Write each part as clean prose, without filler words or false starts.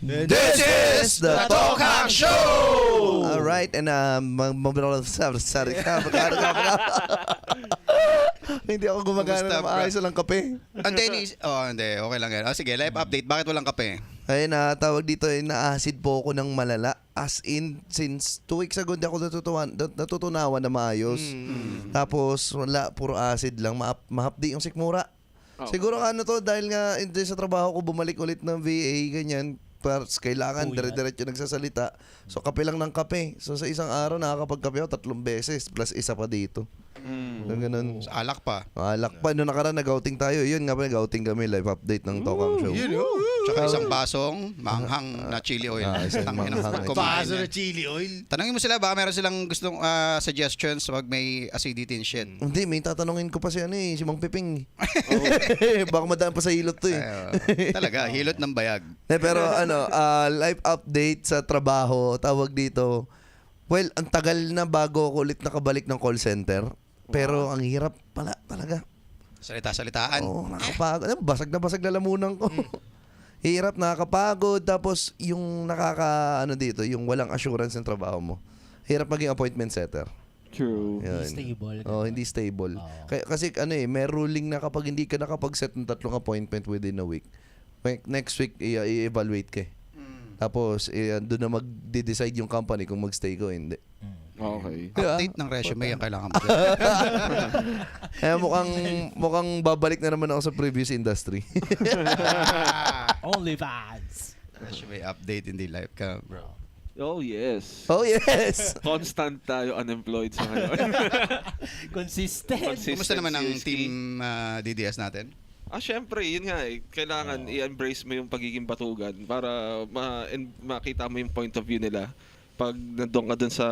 This is the Tokhang Show! Alright, and hindi ako gumagana ng maayos lang kape. Dennis, hindi, okay lang yan. Sige, live update. Bakit walang kape? Ayun na, tawag dito, na-acid po ako ng malala. As in, since 2 weeks ago, hindi ako natutunawan na maayos. Tapos, wala, puro acid lang. Mahapdi yung sikmura. Siguro ano to, dahil nga sa trabaho ko, bumalik ulit ng VA, ganyan. Kailangan dire-diretso nagsasalita. So kape lang ng kape. So sa isang araw nakakapagkape ako 3 beses plus isa pa dito. Ganun. Sa alak pa. Alak pa. Noong nakaraan nag-outing tayo. Yun nga pa, nag-outing kami. Live update ng Tokhang Show. Tsaka isang basong manghang na chili oil. Isang manghang. Baso na chili oil. Tanungin mo sila, baka meron silang gustong suggestions wag may acidity and shit. Hindi, may tatanungin ko pa si Mang Piping. Baka madaan pa sa hilot to eh. Talaga, hilot ng bayag. Pero live update sa trabaho, tawag dito. Well, ang tagal na bago ako ulit nakabalik ng call center. Pero ang hirap pala talaga. Salita-salitaan. Oo, nakakapagod. Basag na lamunan ko. Hirap, nakakapagod. Tapos yung dito, yung walang assurance ng trabaho mo. Hirap maging appointment setter. True. Yun. Hindi stable. Hindi stable. Kasi may ruling na kapag hindi ka nakapag-set ng 3 appointment within a week, next week i-evaluate ka. Tapos doon na mag-decide yung company kung mag-stay ko hindi. Okay. Update ng resume yung kailangan mo. Mukhang babalik na naman ako sa previous industry. Only fans. Resume update, hindi live ka, bro. Oh, yes. Oh, yes! Constant tayo unemployed sa ngayon. Consistent. Kumusta naman ang team DDS natin? Syempre, yun nga eh. Kailangan i-embrace mo yung pagiging batugan para makita mo yung point of view nila pag nandun ka dun sa...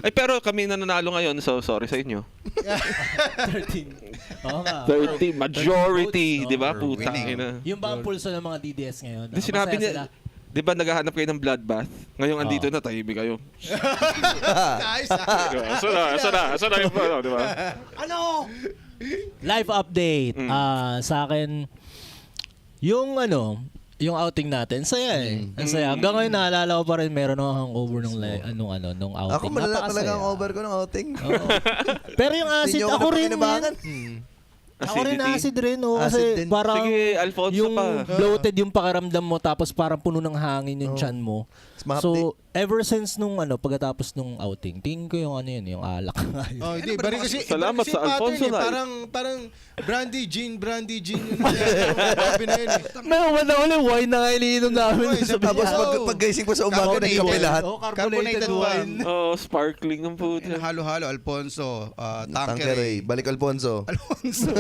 Ay, pero kami nananalo ngayon, so sorry sa inyo. 13. Oo nga. 30, majority, di ba? Putang Winning. ina. Yung ba ang pulso ng mga DDS ngayon? Di sinabi Masaya niya, sila. di ba naghahanap kayo ng bloodbath? Ngayong andito na, tahimik kayo. Nice. Asa na yung di ba? Ano? Live update. Sa akin, yung outing natin, saya eh. Ang saya. Hanggang ngayon naalala ko pa rin meron akong hangover nung outing. Ako malala Napakasaya. talaga ang over ko ng outing. Oo. Pero yung acid, Hindi ako rin napakinabangan. Ako rin Acidity. acid rin, oh. Acid Kasi din. parang Sige, Alfonso yung pa. bloated yung pakiramdam mo tapos parang puno ng hangin yung tiyan mo. So, ever since pagkatapos nung outing, tingin ko yung yung alak. Oh, hindi. Bari kasi, Salamat sa Alfonso na. Parang brandy gin yung sabi na yun eh. May umanda ulit, wine na nga iniinom namin. Tapos pag-gising po sa umaga, nagkape lahat. Carbonated wine. Oh, sparkling ang puti. Halo-halo, Alfonso, Tanqueray. Tanqueray. Balik Alfonso. Alfonso.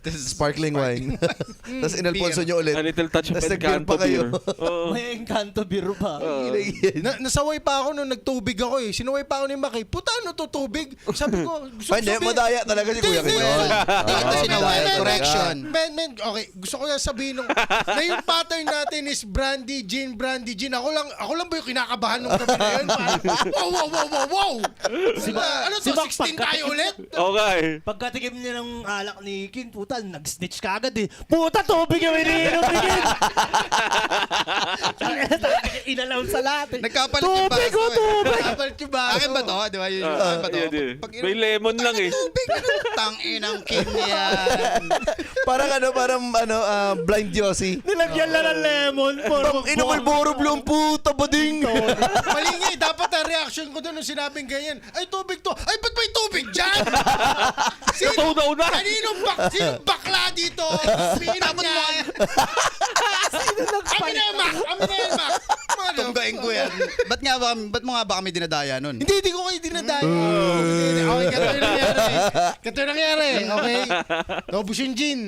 Sparkling wine. Tapos in-Alfonso nyo ulit. A little touch of Tapos nag-beer Encanto pa kayo. beer. Oo. May Encanto beer pa. Nasaway pa ako nung nagtubig ako eh. Sinuway pa ako ni Maki. Puta, ano to tubig? Sabi ko, gusto Ay, hindi, madaya talaga si Kuya Kiyon. Ito sinaway. Correction. Men, okay. Gusto ko yan sabihin na yung pattern natin is brandy gin. Ako lang ba yung kinakabahan nung gabi na yun? Wow. Ano to, 16 tayo ulit? Okay. Pagkatikim niya ng alak ni Kin, puta, nag-snitch ka agad eh. Puta, tubig yung iniinom ni Kin! Inalaw sa lahat eh. Nagkapalit yung baso. Tubig! Kapalit yung baso. Akin ba to? Di ba? Akin ba to? Pag May lemon lang eh. tubig, tang-inang king yan. Parang blind Josie. Nilagyan lang ng lemon. Inumulboro blong puta bading. Mali nga eh. Dapat ang reaction ko doon nung sinabing ganyan. Ay, tubig to. Ay, ba't may tubig dyan? Natunaw na. Sinong bakla dito? Pinam niya. Amin na yan, Mac. Tunggain ko yan. Ba't mo nga ba kami dinadaya nun? Hindi ko kayo dinadayo. Okay, ganito yung nangyari. Okay? Naubos yung gin.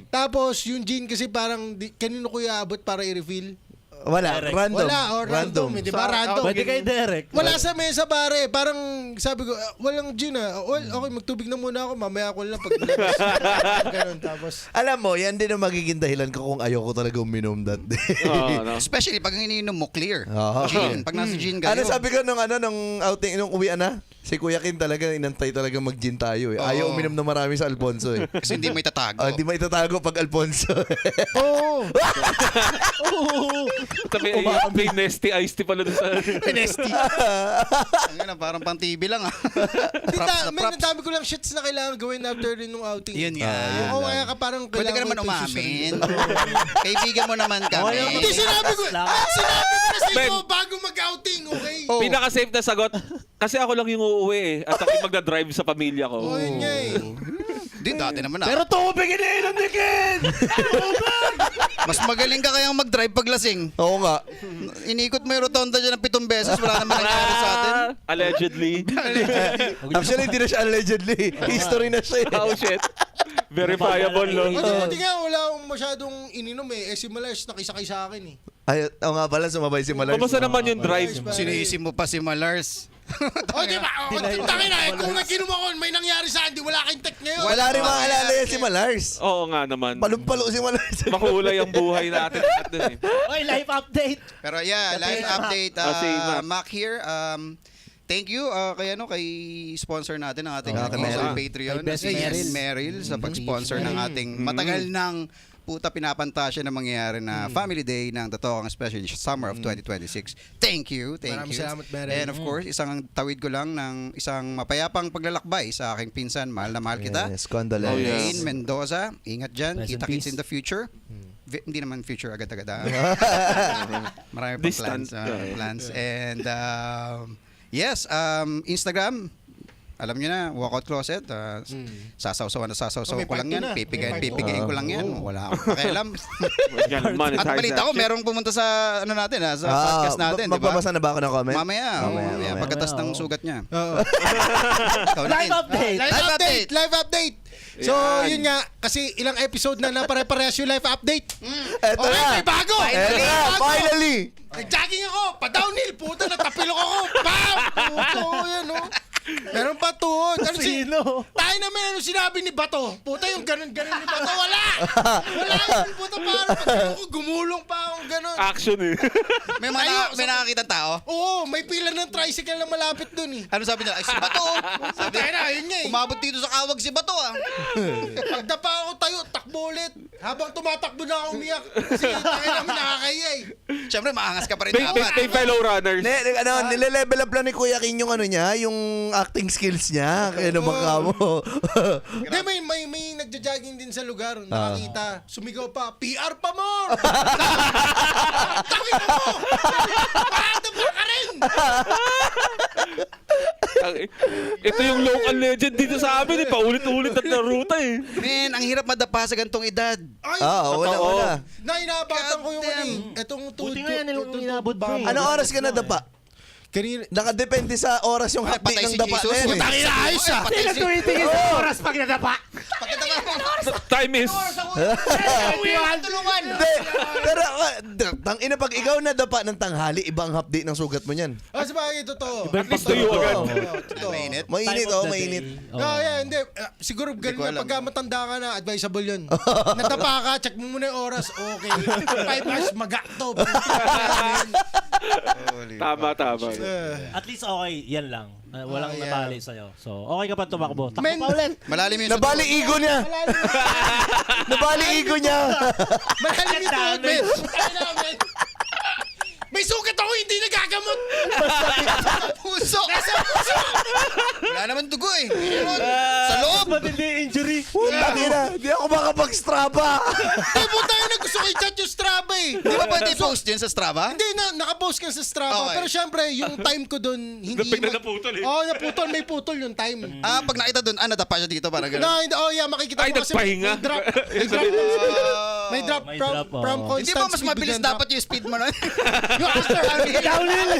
Tapos, yung gin kasi parang, kanino ko iaabot para i-refill? Wala, random. Random. Di ba? Random. Pwede kay Derek. Wala sa mesa, pare. Parang sabi ko, walang gin ah. Well, okay, magtubig na muna ako. Mamaya ko lang pag ganun. Tapos, Alam mo, yan din ang magiging dahilan ko kung ayoko talaga uminom that day. No. Especially pag iniinom mo clear. Oo. Gin. Pag nasa gin ka. Ano sabi ko nung outing, nung uwian na? Si Kuya Kin talaga, inantay talaga mag-gin tayo eh. Ayaw uminom na marami sa Alfonso eh. Kasi hindi may tatago. Hindi may tatago pag Alfonso. Oo. Sabi, may nesty iced tea pala doon sa... Nasty. Ang parang pang TV lang ah. Hindi Props na ang props. dami ko lang shits na kailangan gawin after rin nung outing. Yun nga. Oo, kaya ka parang Pwede ka kailangan naman ko ito sa sarili. umamin. Kaibigan mo naman kami. Hindi, sinabi ko na sa Ben. inyo bago mag-outing, okay? Pinaka-safe na sagot, kasi ako lang yung uuwi eh. At ako yung magdadrive sa pamilya ko. Oo, yun nga eh. Di, dati naman ah. Pero tubig iniinom ni Ken! Mas magaling ka kayang mag-drive pag lasing. Oo nga. Inikot mo yung rotonda dyan ng 7 beses. Wala naman nangyari sa atin. Allegedly. Actually, hindi na siya allegedly. History na siya eh. Oh shit. Verifiable, no? Hindi nga, wala akong masyadong ininom eh. Eh si Malars, nakisakay sa akin eh. Ay, nga pala, sumabay si Malars. Kamusta naman yung drive? Sinisi mo pa si Malars. O, di ba? O, tangin na eh. Kung nag-inom ako, may nangyari sa akin, di wala kayong tech ngayon. Wala rin maalala yan si Malars. Oo nga naman. Palumpalo si Malars. Makulay ang buhay natin at dun eh. Oy, live update! Pero yeah, live update. Si Mac. Mac here. Thank you kay sponsor natin ng ating Kay official Meryl. Patreon Kay Best si Meryl. Meryl sa pag-sponsor ng ating matagal ng puta pinapantasya na mangyayari na Family Day ng Datokang especially Summer of 2026. Thank you. Maraming salamat, Meryl. And of course, isang tawid ko lang ng isang mapayapang paglalakbay sa aking pinsan. Mahal na mahal kita. Yes, condolence. Oh, yeah. Lane Mendoza, ingat dyan. Rest in Kita-kits peace. in the future. Hindi naman future agad-agad. Marami pang Distant. plans. And yes, Instagram. Alam nyo na, walkout closet. Sasawsawan na sasawsaw Oh, may ko lang part yan. two na. Pipigayin ko lang yan. Wala akong pakialam. Yan, monetize At balita that ko, shit. merong pumunta sa sa podcast natin, di ba? Magbabasa na ba ako ng comment? Mamaya. Mamaya. Pagkatas ng Oo. sugat niya. Oo. Ikaw na, Live Ken. update! Live update! Live update! So, Yan. yun nga, kasi ilang episode na pare-parehas yung live update. Eto Okay, na. may bago! Eto May na, bago! finally! Nag-jogging ako, pa-downhill, puta, natapilok ako. Bam! Puto, yan, no? Meron pa tuhod. Ano Sino? Tayo naman, ano sinabi ni Bato? Puta, yung ganun-ganun ni Bato, wala! Wala yun, puta, parang pag ako, gumulong pa akong ganun. Action eh. May may nakakita tao. Oo, may pila ng tricycle na malapit dun eh. Ano sabi nila? Ay, si Bato. Sabi, Tayo na, yun nga eh. umabot dito sa kawag si Bato ah. Pagdapa ako tayo, takbo ulit. Habang tumatakbo na ako umiyak. Kasi tayo namin nakakaya eh. Siyempre, maangas ka pa rin May dapat. fellow runners. Nile-level up lang ni Kuya King yung ano niya, yung acting skills niya. Kaya naman ka mo. Hindi, may nagja-jogging din sa lugar. Nakakita. Sumigaw pa, PR pa more! Tangin mo! Paadapa ka rin! Ito yung local legend dito sa amin eh. Paulit-ulit at na ruta eh. Men, ang hirap madapa sa gantong edad. Ay, Wala. nainabatan ko yung God ano damn. eh. Etong Buti nga yan, yung inabot mo eh. Ano oras ka na dapa? Kanina, Nakadepende sa oras yung Ay, hapdi patay ng si dapa Jesus. na yan eh. Putang ina, ayos ah! Patay si tumitingin sa oras pag nadapa? Time is... Tulungan. Hindi. Pero, tangina pag ikaw na dapa ng tanghali, ibang hapdi ng sugat mo niyan. Ah, sabagay, totoo. At least tuyo agad. Totoo. Mainit. Mainit, Time of the mainit. day. No, yeah, hindi. Siguro Hindi ko ganun na alam. pagka matanda ka na, advisable yun. Nadapa ka, check mo muna yung oras. Okay. 5 hours, maga-to. Tama. At least okay, yan lang. Walang yeah. nabali sa'yo. So, okay ka pa tumakbo. Takbo Men- pa ulit. Malalim yung Nabali ego niya. Nabali ego niya. Malalim yung tuhod, men. Men. May sugat ako, hindi nagagamot. puso. Nasa puso. Wala naman dugo eh. Meron. Sa loob. Matindi injury. Tangina, di ako makapag-straba. Ay, puta yun na gusto ko i-chat yung Strava eh. Di ba pwede post yun sa Strava? Hindi nakapost ka sa Strava. Okay. Pero syempre, yung time ko doon, hindi... Bigla naputol eh. Oo, naputol. May putol yung time. Pag nakita doon, nadapa siya dito para gano'n. No, hindi. Oh, yeah, makikita Ay, mo kasi nagpahinga. may drop. May drop May from, drop, from oh. constant Hindi ba mas speed mabilis biglang drop. dapat yung speed mo nun? Yung after downhill.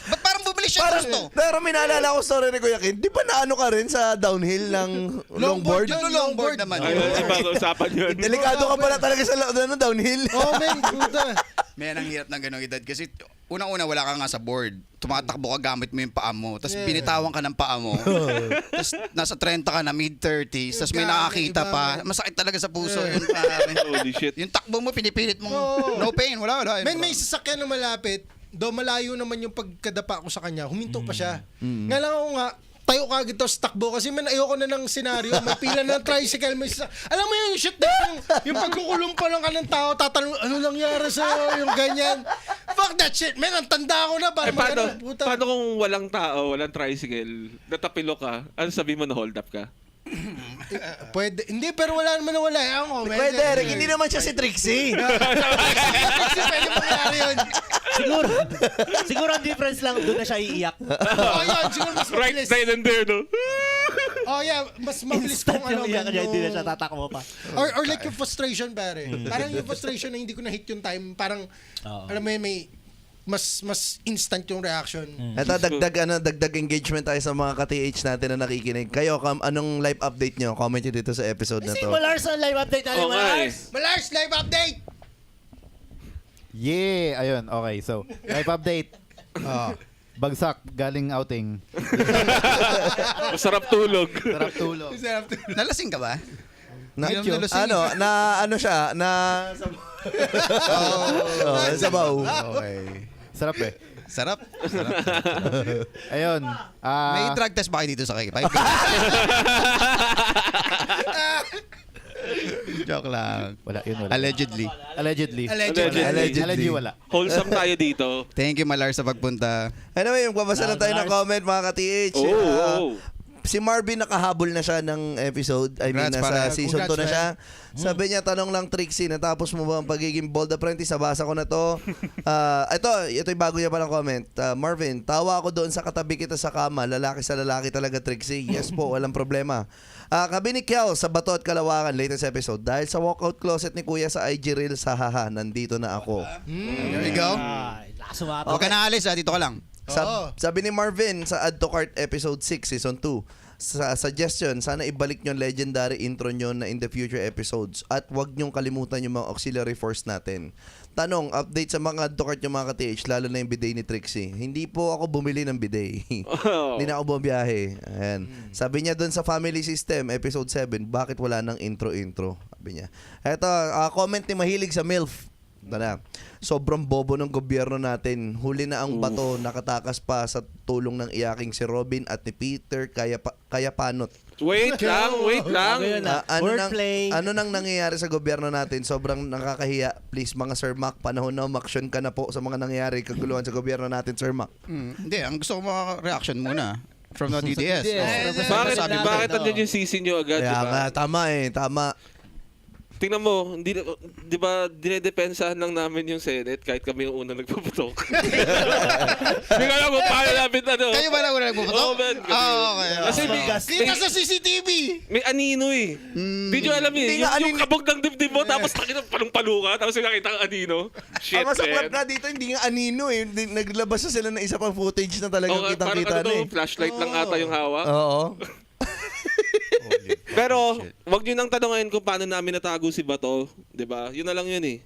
Ba't parang bubilis siya Parang, gusto? pero minaalala ko story ni Kuya Kin, di ba naano ka rin sa downhill ng longboard? yun, Yung longboard naman. Ayun, ibang usapan yun. Delikado ka pala talaga sa downhill. Oh, men, puta. Men, ang hirap ng ganong edad kasi unang-una wala ka nga sa board. Tumatakbo ka gamit mo yung paa mo. Tapos binitawan ka ng paa mo. Tapos nasa 30 ka na, mid-30s. Tapos may Grabe, nakakita iba, pa. men. Masakit talaga sa puso yun. pare. Holy shit. Yung takbo mo, pinipilit mong Oo. no pain. Wala. Men, may sasakyan na malapit. do malayo naman yung pagkadapa ko sa kanya, huminto pa siya. Nga lang ako nga, tayo kagad to, takbo. Kasi man, ayoko na ng senaryo. May pila ng tricycle. Alam mo yung shit na yung pagkukulong pa lang ka ng tao, tatanong, ano nangyari sa'yo? Yung ganyan. Fuck that shit, man. Ang tanda ko na. Paano kung walang tao, walang tricycle, natapilo ka, ano sabi mo na hold up ka? Pwede. Hindi, pero wala naman na wala. Ewan ko, man. Pwede, Eric, hindi naman siya si Trixie. Kasi pwede mangyari yun. Siguro ang difference lang, doon na siya iiyak. Oh, yun. Siguro mas Right mabilis. then and there, no? Oh, yeah. Mas mabilis kung Instant yung iyak man, niya, hindi na yung- siya tatakbo pa. Or like yung frustration, pare. Parang yung frustration na hindi ko na-hit yung time. Parang, Oo. alam mo yun, may mas instant yung reaction. Ito, dagdag engagement tayo sa mga ka-TH natin na nakikinig. Kayo, anong live update nyo? Comment nyo dito sa episode na Si to. Malars ang live update natin, Oo nga eh. Malars! Malars, live update! Yeah! Ayun, okay. So, live update. Bagsak, galing outing. Masarap tulog. Sarap tulog. Nalasing ka ba? Na, Hindi naman nalasing. ano siya, sabaw. Okay. Sarap eh. Sarap. Ayun. May drug test ba kayo dito sa K5? Joke lang. Wala, yun wala. Allegedly. Allegedly. Allegedly. Allegedly wala. Wholesome tayo dito. Thank you, Malar, sa pagpunta. Anyway, magbabasa na tayo ng comment mga ka-TH. Oo. Si Marvin nakahabol na siya ng episode. I mean, Congrats, nasa pare. season 2 na Congrats, siya. Sabi niya, tanong lang Trixie, natapos mo ba ang pagiging bold apprentice? Nabasa ko na to. Ito yung bago niya palang comment. Marvin, tawa ako doon sa katabi kita sa kama. Lalaki sa lalaki talaga, Trixie. Yes po, walang problema. Kami ni Kiao sa Bato at Kalawakan, latest episode. Dahil sa walkout closet ni Kuya sa IG Reel sa haha, nandito na ako. There you go. Ay, lakas sumapa. Huwag ka na alis, dito ka lang. Sabi ni Marvin sa Add to Cart episode 6 season 2, sa suggestion, sana ibalik nyo ang legendary intro nyo na in the future episodes at wag nyong kalimutan yung mga auxiliary force natin. Tanong, update sa mga Add to Cart yung mga ka-TH, lalo na yung bidet ni Trixie. Hindi po ako bumili ng bidet. Hindi na ako bumiyahe. Ayan. Sabi niya doon sa Family System, episode 7, bakit wala nang intro-intro? Sabi niya. Eto, comment ni Mahilig sa MILF. Ito na. Sobrang bobo ng gobyerno natin. Huli na ang bato, nakatakas pa sa tulong ng iyaking si Robin at ni Peter kaya panot. Wait lang. Ayun na. Wordplay. Ano nang nangyayari sa gobyerno natin? Sobrang nakakahiya. Please mga Sir Mac, panahon na umaksyon ka na po sa mga nangyayari kaguluhan sa gobyerno natin, Sir Mac. Hindi, ang gusto ko mga reaction muna. From the DDS. Bakit andyan yung sisi nyo agad, di Kaya ba? nga, tama. Tingnan mo, di ba dinedepensahan lang namin yung Senate kahit kami yung unang nagpuputok. Hindi ko alam kung paano namin Kayo ba lang una nagpuputok? Oo, man. Okay. Kasi Kita sa CCTV! may anino eh. Hindi nyo alam eh. Yung kabog ng dibdib mo, tapos palong-palo ka, tapos yung nakita ang anino. Shit, Ang masaklap man. na dito, hindi nga anino eh. Naglabas na sila ng isa pang footage na talagang Oo, kitang-kita parang na eh. flashlight lang ata yung hawak. Oo. Pero, wag nyo nang tanongin kung paano namin natago si Bato. Di ba? Yun na lang yun eh.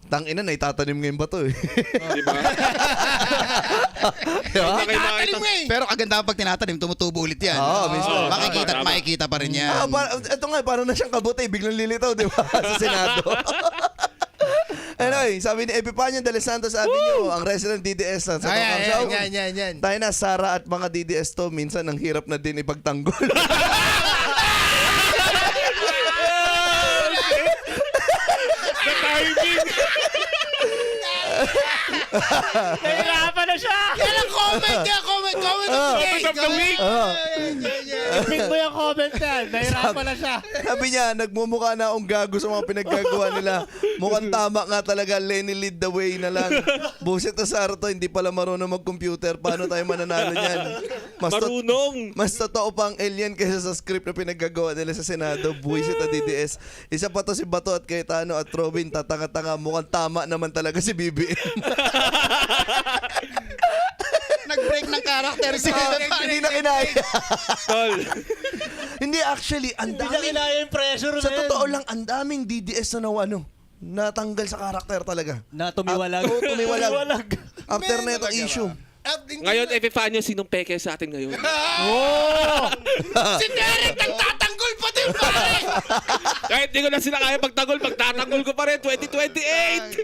Tangina na, itatanim ngayon ba to eh? Di ba? Tatalim nga eh! Pero kaganda pag tinatanim, tumutubo ulit yan. Oo, mismo. Makikita pa rin yan. Ito nga, parang na siyang kabuti, biglang lilitaw, di ba? Sa Senado. Anyway, sabi ni Epifanio de los Santos Avenue, ang resident DDS na sa Tokang Show. Yan. Tayo na, Sara at mga DDS to, minsan ang hirap na din ipagtanggol. The timing! Nahirapan na siya! Kaya comment Comment of the week! Pick mo yung comment yan. Nahirapan na siya. Sabi niya, nagmumukha na akong gago sa mga pinaggagawa nila. Mukhang tama nga talaga, Lenny lead the way na lang. Buset na Sara to, hindi pala marunong mag-computer. Paano tayo mananalo niyan? Marunong! Mas totoo pang alien kaysa sa script na pinaggagawa nila sa Senado. Buwisit na DDS. Isa pa to si Bato at Cayetano at Robin. Tatanga-tanga. Mukhang tama naman talaga si BBM. Nag-break ng character si Hindi na kinaya. Tol. Hindi, actually, ang Hindi niya daming... kinaya yung pressure, Sa man. totoo lang, ang daming DDS na natanggal sa karakter talaga. Na tumiwalag. Oo, tumiwalag. After na itong issue. Ngayon, Epifanio, sinong peke sa atin ngayon? Si Derek nagtatanggol pa, di Kahit di ko na sila kaya pagtanggol, pagtatanggol ko pa rin, 2028!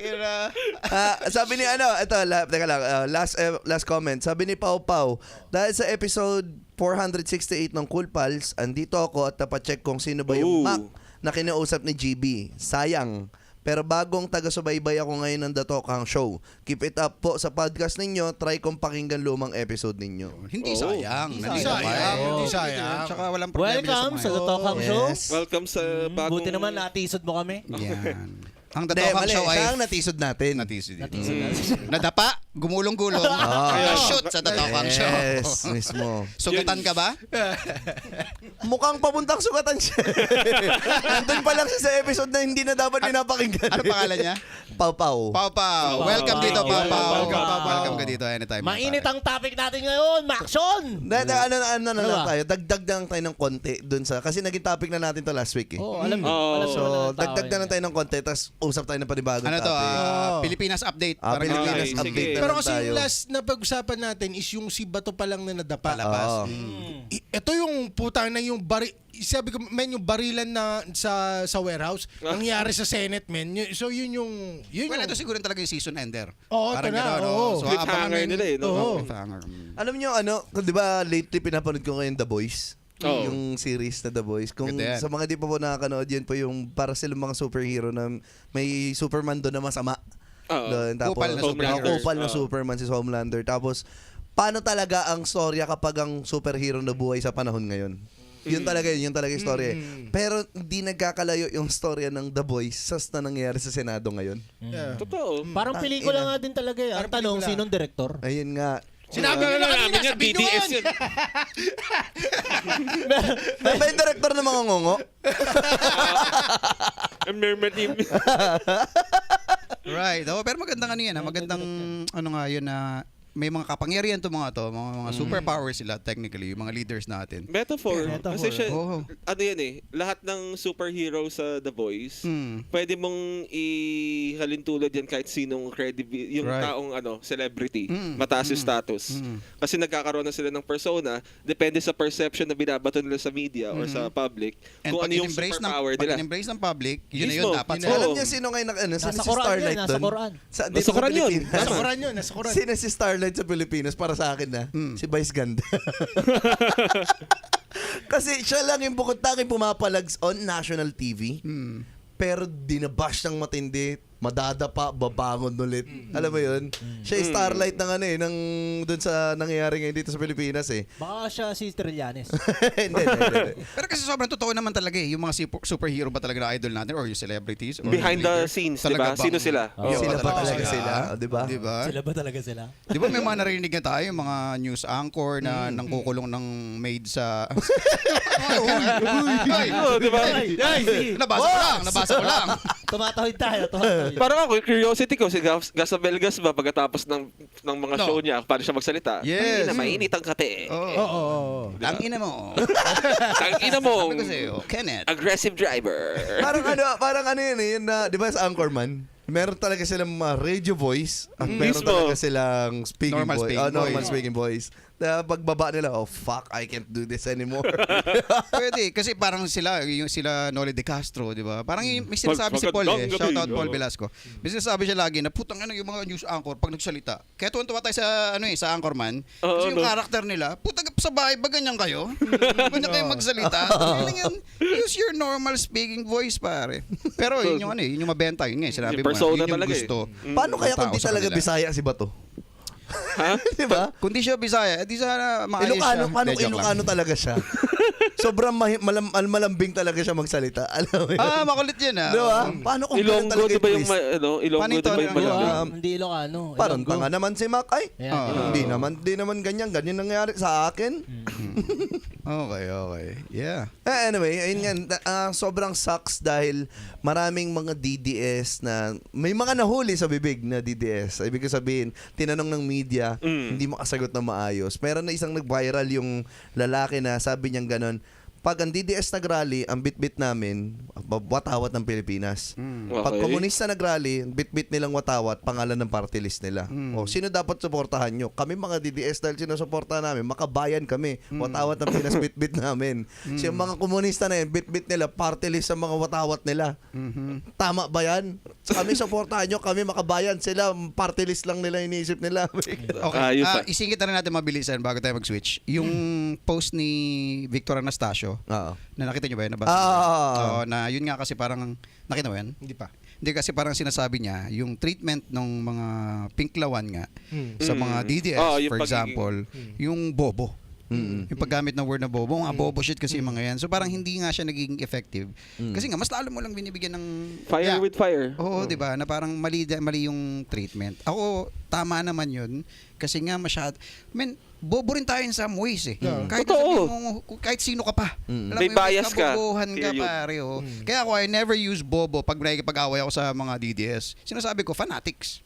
Sabi ni teka lang, last comment. Sabi ni Pau Pau, dahil sa episode 468 ng Cool Pals, andito ako at napacheck kung sino ba yung Ooh. Mac na kinausap ni GB. Sayang. Pero bagong taga-subaybay ako ngayon ng The Talk Hang Show. Keep it up po sa podcast ninyo. Try kong pakinggan lumang episode ninyo. Hindi sayang. Hindi Nandito sayang. pa eh. Hindi sayang. Tsaka walang problema Welcome sa mga The Talk Hang Show. Yes. Welcome sa bagong... Buti naman natisod mo kami. Yan. Ang Hindi, Tatokang mali. Show ay Siya ang natisod natin. natisod dito. Natisod natin. Nadapa, gumulong-gulong, shoot sa Tatokang Show. Yes, mismo. Sugatan ka ba? Mukhang papuntang sugatan siya. Nandun pa lang siya sa episode na hindi na dapat pinapakinggan. Ano pangalan niya? Pau Pau. Pau Pau. Welcome dito, Pau Pau. Welcome, Pau Pau. Welcome ka dito anytime. Mainit ang topic natin ngayon, Maxon! Ano na lang ba? tayo. Dagdag lang tayo ng konti dun sa... Kasi naging topic na natin to last week eh. Oh, alam mo. Oh. alam mo So, na ng tao dagdag na yan. lang tayo ng konti, tapos usap tayo ng panibagong Ano to? topic. Pilipinas Update. Parang Pilipinas Okay, sige. update na Pero lang kasi tayo. yung last na pag-usapan natin is yung si Bato pa lang na nadapa. Oo. Ito yung putang na yung sabi ko, men, yung barilan na sa warehouse, nangyari sa Senate, men. So yun yung... Well, ito siguro talaga yung season ender. Oo, Parang ito na, gano'n, oo. So, Cliffhanger abangan namin- nila eh, no? Oo. Cliffhanger. Alam nyo, di ba lately pinapanood ko ngayon The Boys? Oo. Yung series na The Boys. Kung Ganda yan. sa mga di pa po nakakanood, yun po yung para silang mga superhero na may Superman doon na masama. Oo. Doon, tapos, Kupal na Homelander. Kupal na Oo. Superman si Homelander. Tapos, paano talaga ang storya kapag ang superhero na buhay sa panahon ngayon? Yun talaga yung storya. Pero hindi nagkakalayo yung storya ng The Boys sa na nangyayari sa Senado ngayon. Yeah. Totoo. Parang pelikula nga din talaga eh. Ang Parang tanong, pelikula. sinong director? Ayun nga. Sinabi ko na kanina, Namin yan, sabihin nyo BTS yun. yun. May ba yung director ng mga ngongo? Mermaid team. Right. Oh, pero magandang ano yan. Magandang ano nga yun na may mga kapangyarihan to mga superpowers sila technically, yung mga leaders natin. Metaphor. Metaphor. Kasi siya, Oo. ano yan eh, lahat ng superhero sa The Voice, pwede mong ihalin tulad yan kahit sinong yung Right. taong celebrity, mataas yung status. Kasi nagkakaroon na sila ng persona, depende sa perception na binabato nila sa media or sa public, And kung pag ano yung in-embrace superpower pag nila. in-embrace ng public, yun na yun Mismo. dapat. Yun na. Alam Oo. niyo sino ngayon Nasa si Quran Starlight yun, nasa doon? Quran. Dito sa Quran yun. Pilipinas. Nasa Quran yun, nasa Quran. Sino si Starlight sa Pilipinas para sa akin na? Si Vice Ganda. Kasi siya lang yung bukod tanging pumapalags on national TV. Pero dinabash ng matindi, madadapa, babangon ulit. Alam mo yun? Siya yung starlight ng dun sa nangyayari ngayon dito sa Pilipinas eh. Baka siya si Trillanes. Hindi. Pero kasi sobrang totoo naman talaga eh, yung mga superhero ba talaga na idol natin or yung celebrities or Behind yung the leaders, scenes, talaga di ba? Sino bang- sila? Yun Sila ba talaga sila? sila? Di ba? Di ba? Sila ba talaga sila? Di ba may mga narinig na tayo, yung mga news anchor na nangkukulong ng maid sa... Oo, di ba? Nabasa ko lang. Tumatawid tayo. Tumatawid. Parang ako, curiosity ko, si Gasabel Gas ba, pagkatapos ng mga No. show niya, paano siya magsalita? Yes. Ang ina, mainit ang kate. Oo. Ang ina mo. Ang ina mo, Sabi ko sa'yo, Kenneth. aggressive driver. parang ano yun eh, yun na, di ba sa Anchorman? Meron talaga silang mga radio voice at meron Mismo. talaga silang speaking Normal voice. speaking Normal voice. speaking voice. Na pagbaba nila, oh fuck, I can't do this anymore. Pwede, kasi parang sila Noli De Castro, di ba? Parang may sinasabi si Paul eh. Magandang Shout out gabi. Paul Velasco. May sinasabi siya lagi na putang yung mga news anchor pag nagsalita. Kaya tuwan-tuwa tayo sa Anchorman. Kasi yung character nila, putang sa bahay ba ganyan kayo? Ganyan kayo magsalita? Yan, use your normal speaking voice, pare. Pero yun yung yun yung mabenta. Yun nga, sinabi Yung mo. persona Yun yung talaga eh. gusto. Paano kaya kung Tao di sa talaga kanila. Bisaya si Bato? Ha? Di ba? Kung di siya Bisaya, di sana maayos Ilocano, siya. paano Hindi, joke lang. Ilocano talaga siya? Sobrang malambing talaga siya magsalita. Alam mo yun? Makulit yun Di ba? Paano kung ganun Ilonggo, talaga di ba yung, twist? Ilonggo, Paano di ba yung ito? malambing? Hindi Ilocano. Parang Ilonggo. tanga naman si Mac. Ay, Ayan. hindi naman ganyan nangyari sa akin. Okay. Yeah. Anyway, ayun nga, sobrang sucks dahil maraming mga DDS na, may mga nahuli sa bibig na DDS. Ibig sabihin, tinanong ng media, hindi makasagot na maayos. Meron na isang nag-viral yung lalaki na sabi niyang ganon, pag ang DDS nag-rally, ang bit-bit namin, watawat ng Pilipinas. Pag Okay. komunista nag-rally, bit-bit nilang watawat, pangalan ng party list nila. O, sino dapat suportahan nyo? Kami mga DDS dahil sinusuportahan namin, makabayan kami. Watawat ng Pinas, bit-bit namin. So, yung mga komunista na yun, bit-bit nila, party list sa mga watawat nila. Tama ba yan? So, kami suportahan nyo, kami makabayan. Sila, party list lang nila iniisip nila. Okay, Ayos, ah. isingit na natin mabilisan bago tayo mag-switch. Yung post ni Victor Anastasio, Oo. na nakita nyo ba yun? Ah. Na yun nga kasi parang, nakita mo yan? Hindi pa. Hindi kasi parang sinasabi niya, yung treatment ng mga pinklawan nga sa mga DDS, Yung for pagiging- example, yung bobo. Yung paggamit ng word na bobo, mga bobo shit kasi yung mga yan. So parang hindi nga siya nagiging effective. Kasi nga, mas lalo mo lang binibigyan ng... Fire with fire. Oo, di ba? Na parang mali yung treatment. Ako, tama naman yun. Kasi nga bobo rin tayo in some ways eh. Kahit, Totoo. sabihin mo, kahit sino ka pa. Alam May mo yun, bias ka. kabobohan ka Period. pare. Oh. Kaya ako, I never use bobo pag nakikipag-away ako sa mga DDS. Sinasabi ko, fanatics.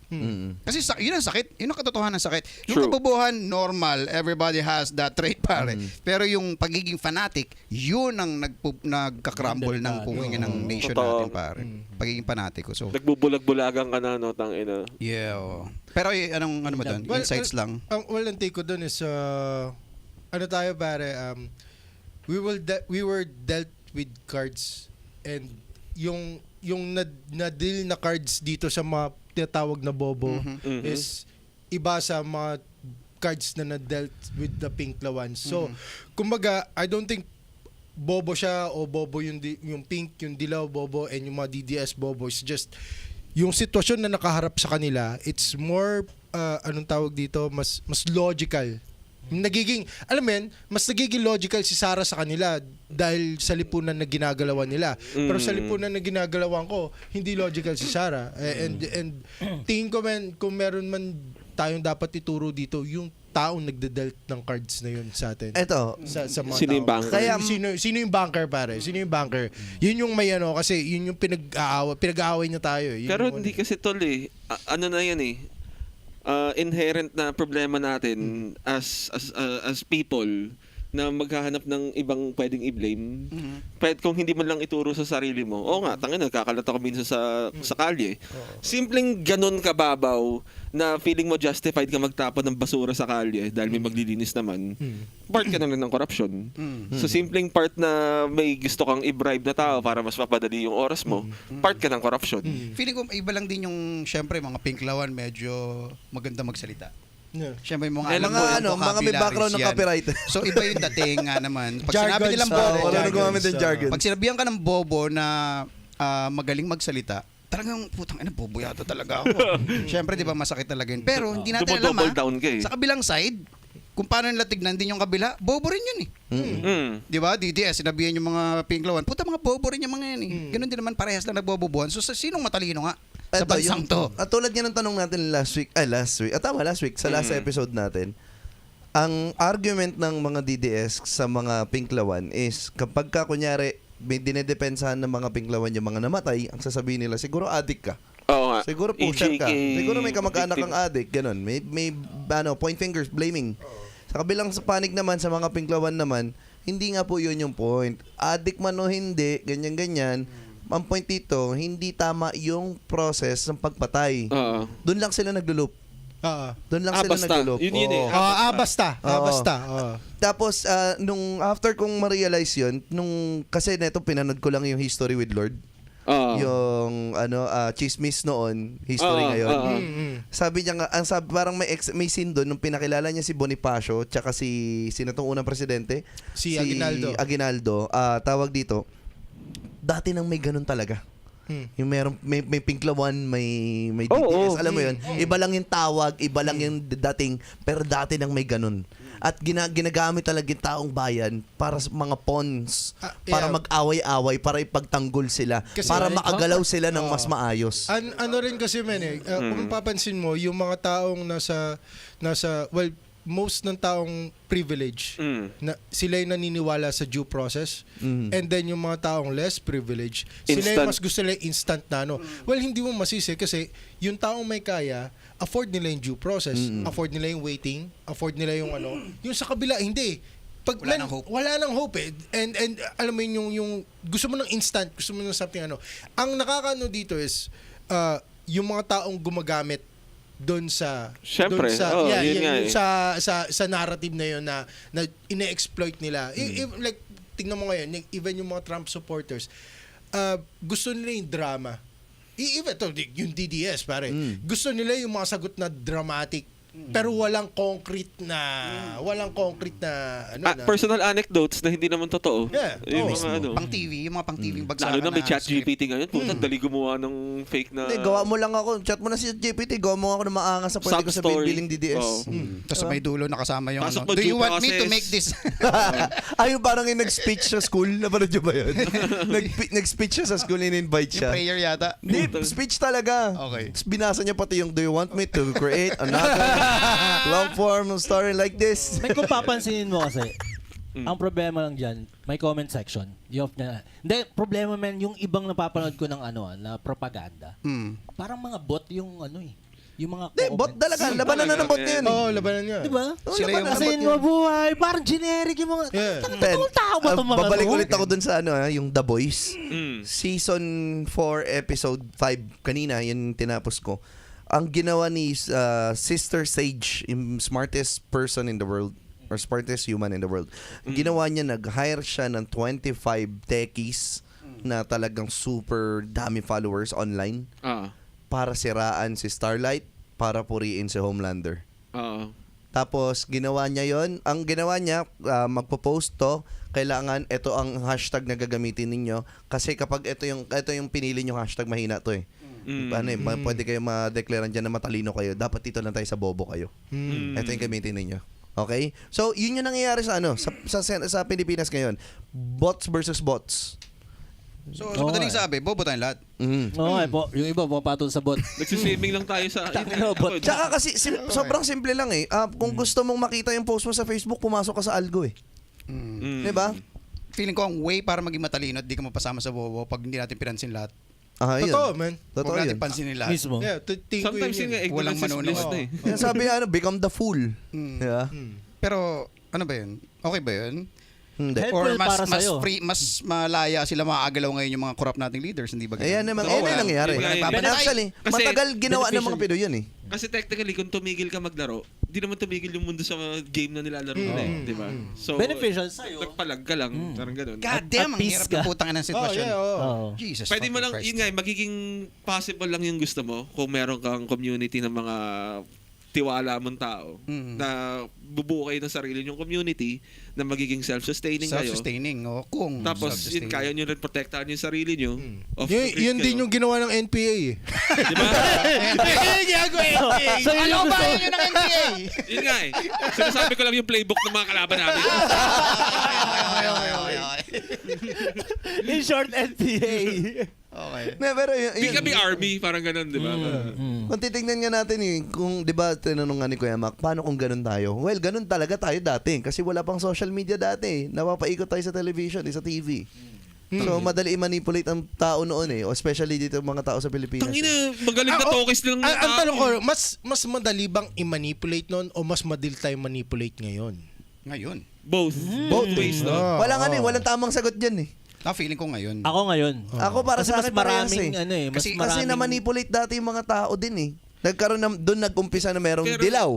Kasi yun ang sakit. Yun ang katotohanan ng sakit. Yung True. kabobohan, normal. Everybody has that trait pare. Pero yung pagiging fanatic, yun ang nagkakrumble ng pungingin ng nation Totoo. natin pare. Pagiging fanatiko. So, Nagbubulag-bulagan ka na, no, tangina. yeah. Oh. Pero ano mo doon? Insights lang. Ang ang take ko doon is ano tayo pare, we were dealt with cards, and yung na-deal na cards dito sa mga tinatawag na bobo is iba sa mga cards na na-dealt with the Pinklawan. So, kumbaga, I don't think bobo siya o bobo yung pink, yung dilaw bobo, and yung mga DDS bobo. It's just yung sitwasyon na nakaharap sa kanila, it's more anong tawag dito, mas logical. Nagiging, alam mo yan, mas nagiging logical si Sarah sa kanila dahil sa lipunan na ginagalawan nila. Pero sa lipunan na ginagalawan ko, hindi logical si Sarah. And tingin ko man, kung meron man tayong dapat ituro dito, yung taong nagde-dealt ng cards na yun sa atin. Eto, Sa mga Sino yung tao. banker? Kaya- Sino yung banker pare? Sino yung banker? Yun yung may ano, kasi yun yung pinag-aaway niya tayo. Yun Pero yung, hindi kasi tol eh. Ano na yan eh. Inherent na problema natin as people na maghahanap ng ibang pwedeng i-blame. Pwede kung hindi man lang ituro sa sarili mo. Oo nga, tangin nagkakalata ko minsan sa kalye. Simpleng ganun kababaw na feeling mo justified ka magtapon ng basura sa kalye dahil may maglilinis naman. Part ka na lang ng corruption. So simpleng part na may gusto kang i-bribe na tao para mas mapadali yung oras mo, part ka ng corruption. Feeling ko iba lang din yung, syempre, mga pinklawan, medyo maganda magsalita. Yeah. Syempre, mga may background ng copyright. So, iba yung dating nga naman. Pag Jargons, sinabi nilang pare, bobo, Wala na gumamit ng jargon. pag sinabihan ka ng bobo na magaling magsalita, talagang putang ina, bobo yata talaga ako. Syempre, di ba, masakit talaga yun. Pero hindi natin alam, Double down ka eh. sa kabilang side, kung paano nila tignan din yung kabila, bobo rin yun eh. Di ba? DDS, sinabihan yung mga pinklawan, puta mga bobo rin yung mga yan eh. Ganun din naman, parehas lang nagbobobohan. So, sinong matalino nga? Sa bansang to. At tulad nga ng tanong natin last week, sa last episode natin, ang argument ng mga DDS sa mga pinklawan is kapag ka kunyari may dinedepensahan ng mga pinklawan yung mga namatay, ang sasabihin nila, siguro addict ka. Oo nga. Siguro pusher ka. EJK, Siguro may kamag-anak victim. kang addict, ganun. May point fingers, blaming. Sa kabilang sa panig naman, sa mga pinklawan naman, hindi nga po yun yung point. Addict man o hindi, ganyan-ganyan, ang point dito, hindi tama yung process ng pagpatay. Oo. Doon lang sila nagluloop. Doon lang sila Basta. nagluloop. Yun eh. Oo. basta. Oo. Basta. Tapos, nung after kong ma-realize yun, kasi neto pinanood ko lang yung History with Lord. Yung chismis noon, history ngayon. Sabi niya nga, parang may scene doon nung pinakilala niya si Bonifacio tsaka sino tong unang presidente? Si Aguinaldo. Tawag dito, dati nang may ganun talaga. Yung may pinklawan, may DDS, alam mo yun. Iba lang yung tawag, iba lang yung dating, pero dati nang may ganun. At ginagamit talaga yung taong bayan para sa mga pawns, para mag-away-away, para ipagtanggol sila, Kasi para makagalaw sila ng mas maayos. Ano rin kasi kung papansin mo, yung mga taong nasa most ng taong privilege, na sila yung naniniwala sa due process, and then yung mga taong less privilege, sila yung mas gusto nila instant na ano. Well, hindi mo masisi kasi yung taong may kaya, afford nila yung due process, afford nila yung waiting, afford nila yung ano. Yung sa kabila, hindi. pag Wala nang hope. Wala nang hope eh. And alam mo yun, yung gusto mo ng instant, gusto mo ng something ano. Ang nakakaano dito is yung mga taong gumagamit doon sa Syempre. Yun nga yung eh. sa narrative na yun na ine-exploit nila. Like tingnan mo ngayon, even yung mga Trump supporters, gusto nila yung drama. Even yung DDS pare. Gusto nila yung mga sagot na dramatic pero walang concrete na ano na. Personal anecdotes na hindi naman totoo. Yeah. Yung mga ano. Pang TV, yung mga pang TV bagsakan. Lalo na may chat script. GPT ngayon. Puta, dali gumawa ng fake na... Hindi, gawa mo lang ako. Chat mo na si GPT. Gawa mo ako ng maangas sa pwede ko sabihin Sub-story. biling DDS. Oo. Tapos may dulo nakasama yung Pasok mo, Do you due want me to process. make this? Yung parang yung nag-speech sa school. Napanood nyo ba yun? Nag-speech siya sa school, in-invite Yung siya. prayer yata. Hindi, speech talaga. Okay. Tapos binasa niya pati yung, do you want me to create another long form story like this? May kung papansinin mo kasi, ang problema lang dyan, may comment section. Hindi, problema man, yung ibang napapanood ko ng na propaganda. Parang mga bot yung yung mga Hindi, bot talaga. Labanan na ng bot yun. Oo, labanan niya. Di ba? Sila yung Kasi yung mabuhay, parang generic yung mga... Yeah. Totoong tao ba itong mga Babalik to? ulit ako dun sa yung The Boys. Mm. Season 4, episode 5. Kanina, yun tinapos ko. Ang ginawa ni Sister Sage, yung smartest person in the world, or smartest human in the world, ang ginawa niya, nag-hire siya ng 25 techies na talagang super dami followers online para siraan si Starlight, para puriin si Homelander. Tapos, ginawa niya yon. Ang ginawa niya, magpo-post to, kailangan, ito ang hashtag na gagamitin ninyo. Kasi kapag ito yung pinili nyo hashtag, mahina to eh. Pwede kayo ma-declarean dyan na matalino kayo. Dapat dito lang tayo sa bobo kayo. Ito yung gamitin ninyo. Okay? So, yun yung nangyayari sa Pilipinas ngayon. Bots versus bots. So, sa madaling sabi, bobo tayong lahat. Oo, yung iba, pumapatol sa bot. Nagsiswimming lang tayo sa... Bot. Tsaka kasi, sobrang simple lang eh. Kung gusto mong makita yung post mo sa Facebook, pumasok ka sa algo eh. Diba? Feeling ko ang way para maging matalino at di ka mapasama sa bobo pag hindi natin pinansin lahat. Yun. Totoo, man. Totoo Huwag natin yun. pansinin lahat. Mismo. Yeah, tingin ko Sometimes yun. yung Walang ignorance is bliss manonood. na eh. Yan sabi become the fool. Diba? Pero, ano ba yun? Okay ba yun? Hindi. Helpful Or mas para sa'yo. free, mas malaya sila makagalaw ngayon yung mga corrupt nating leaders, hindi ba? Ayan naman, Oo, ayan ang nangyari. yun nga yun. And actually, Kasi matagal ginawa ng mga beneficial. Pinoy yun eh. Kasi technically, kung tumigil ka maglaro, di naman tumigil yung mundo sa game na nilalaro nila eh. Di ba? So, Beneficial sa'yo. nagpalag ka lang. Parang ganun. God damn, At ang peace hirap ka. ng putang ng sitwasyon. Oo. Jesus Pwede mo fucking lang, Christ. yun nga, magiging possible lang yung gusto mo kung meron kang community ng mga tiwala mong tao na bubuo kayo ng sarili nyong community na magiging self-sustaining kayo. Self-sustaining, kung Tapos yun, self-sustaining. kaya nyo rin protektahan yung sarili nyo. Off the Yun, grid yun din kayo. yung ginawa ng NPA eh. Di ba? So, yun yung gusto. Yun ang NPA! Yun nga eh. Sinasabi ko lang yung playbook ng mga kalaban namin. In short, NPA. Okay. Pero yun, Di kami army, parang ganun, di ba? kung titignan nga natin kung di ba tinanong nga ni Kuya Mac, paano kung ganun tayo? Well, ganun talaga tayo dati kasi wala pang social media dati. Napapaikot tayo sa television, sa TV. So, madali i-manipulate ang tao noon eh. Especially dito mga tao sa Pilipinas. Tangina, magaling na tokis lang ng Ang tao. tanong ko, mas madali bang i-manipulate noon o mas madali tayo manipulate ngayon? Ngayon. Both. Both ways, no? Walang walang tamang sagot dyan eh. Feeling ko ngayon. Ako ngayon. Ako para Kasi sa mas akin parehas maraming, eh. mas Kasi maraming... na-manipulate dati yung mga tao din eh. Doon nag-umpisa na merong Pero- dilaw.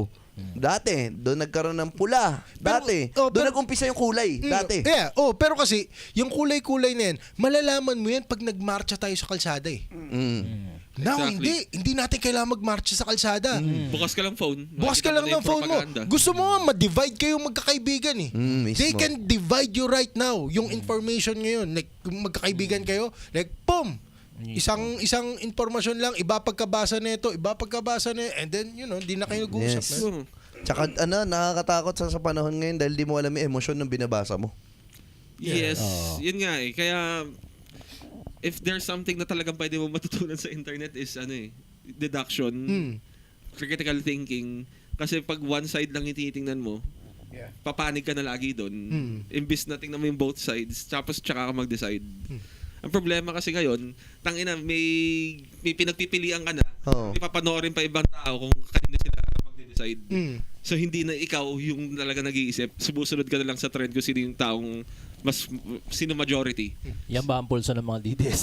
Dati, doon nagkaroon ng pula. Dati, doon nag-umpisa yung kulay. Dati. Yeah, pero kasi yung kulay-kulay na yan, malalaman mo yan pag nagmarcha tayo sa kalsada eh. Now, Exactly. hindi natin kailangan magmarcha sa kalsada. Bukas ka lang phone. Bukas ka Makikita lang mo na ng yung phone mo. propaganda. Gusto mo nga ma-divide kayo magkakaibigan eh. Mismo. They can divide you right now. Yung information ngayon, like kung magkakaibigan kayo, like boom! Isang informasyon lang, iba pagkabasa nito, iba pagkabasa na, and then hindi na kayo nag-uusap. Yes. man. Tsaka nakakatakot sa panahon ngayon dahil di mo alam yung emosyon ng binabasa mo. Yes. Yun nga eh. Kaya, if there's something na talagang pwede mo matutunan sa internet is deduction, critical thinking. Kasi pag one side lang yung tinitingnan mo, papanig ka na lagi doon. Imbis na tingnan mo yung both sides, tapos tsaka ka mag-decide. Ang problema kasi ngayon, tangina, may pinagpipilian ka na, Oo. ipapanoorin pa ibang tao kung kanino sila mag-decide. So hindi na ikaw yung talaga nag-iisip. Sumusunod ka na lang sa trend kung sino yung taong sino majority. Yan ba ang pulso ng mga DDS?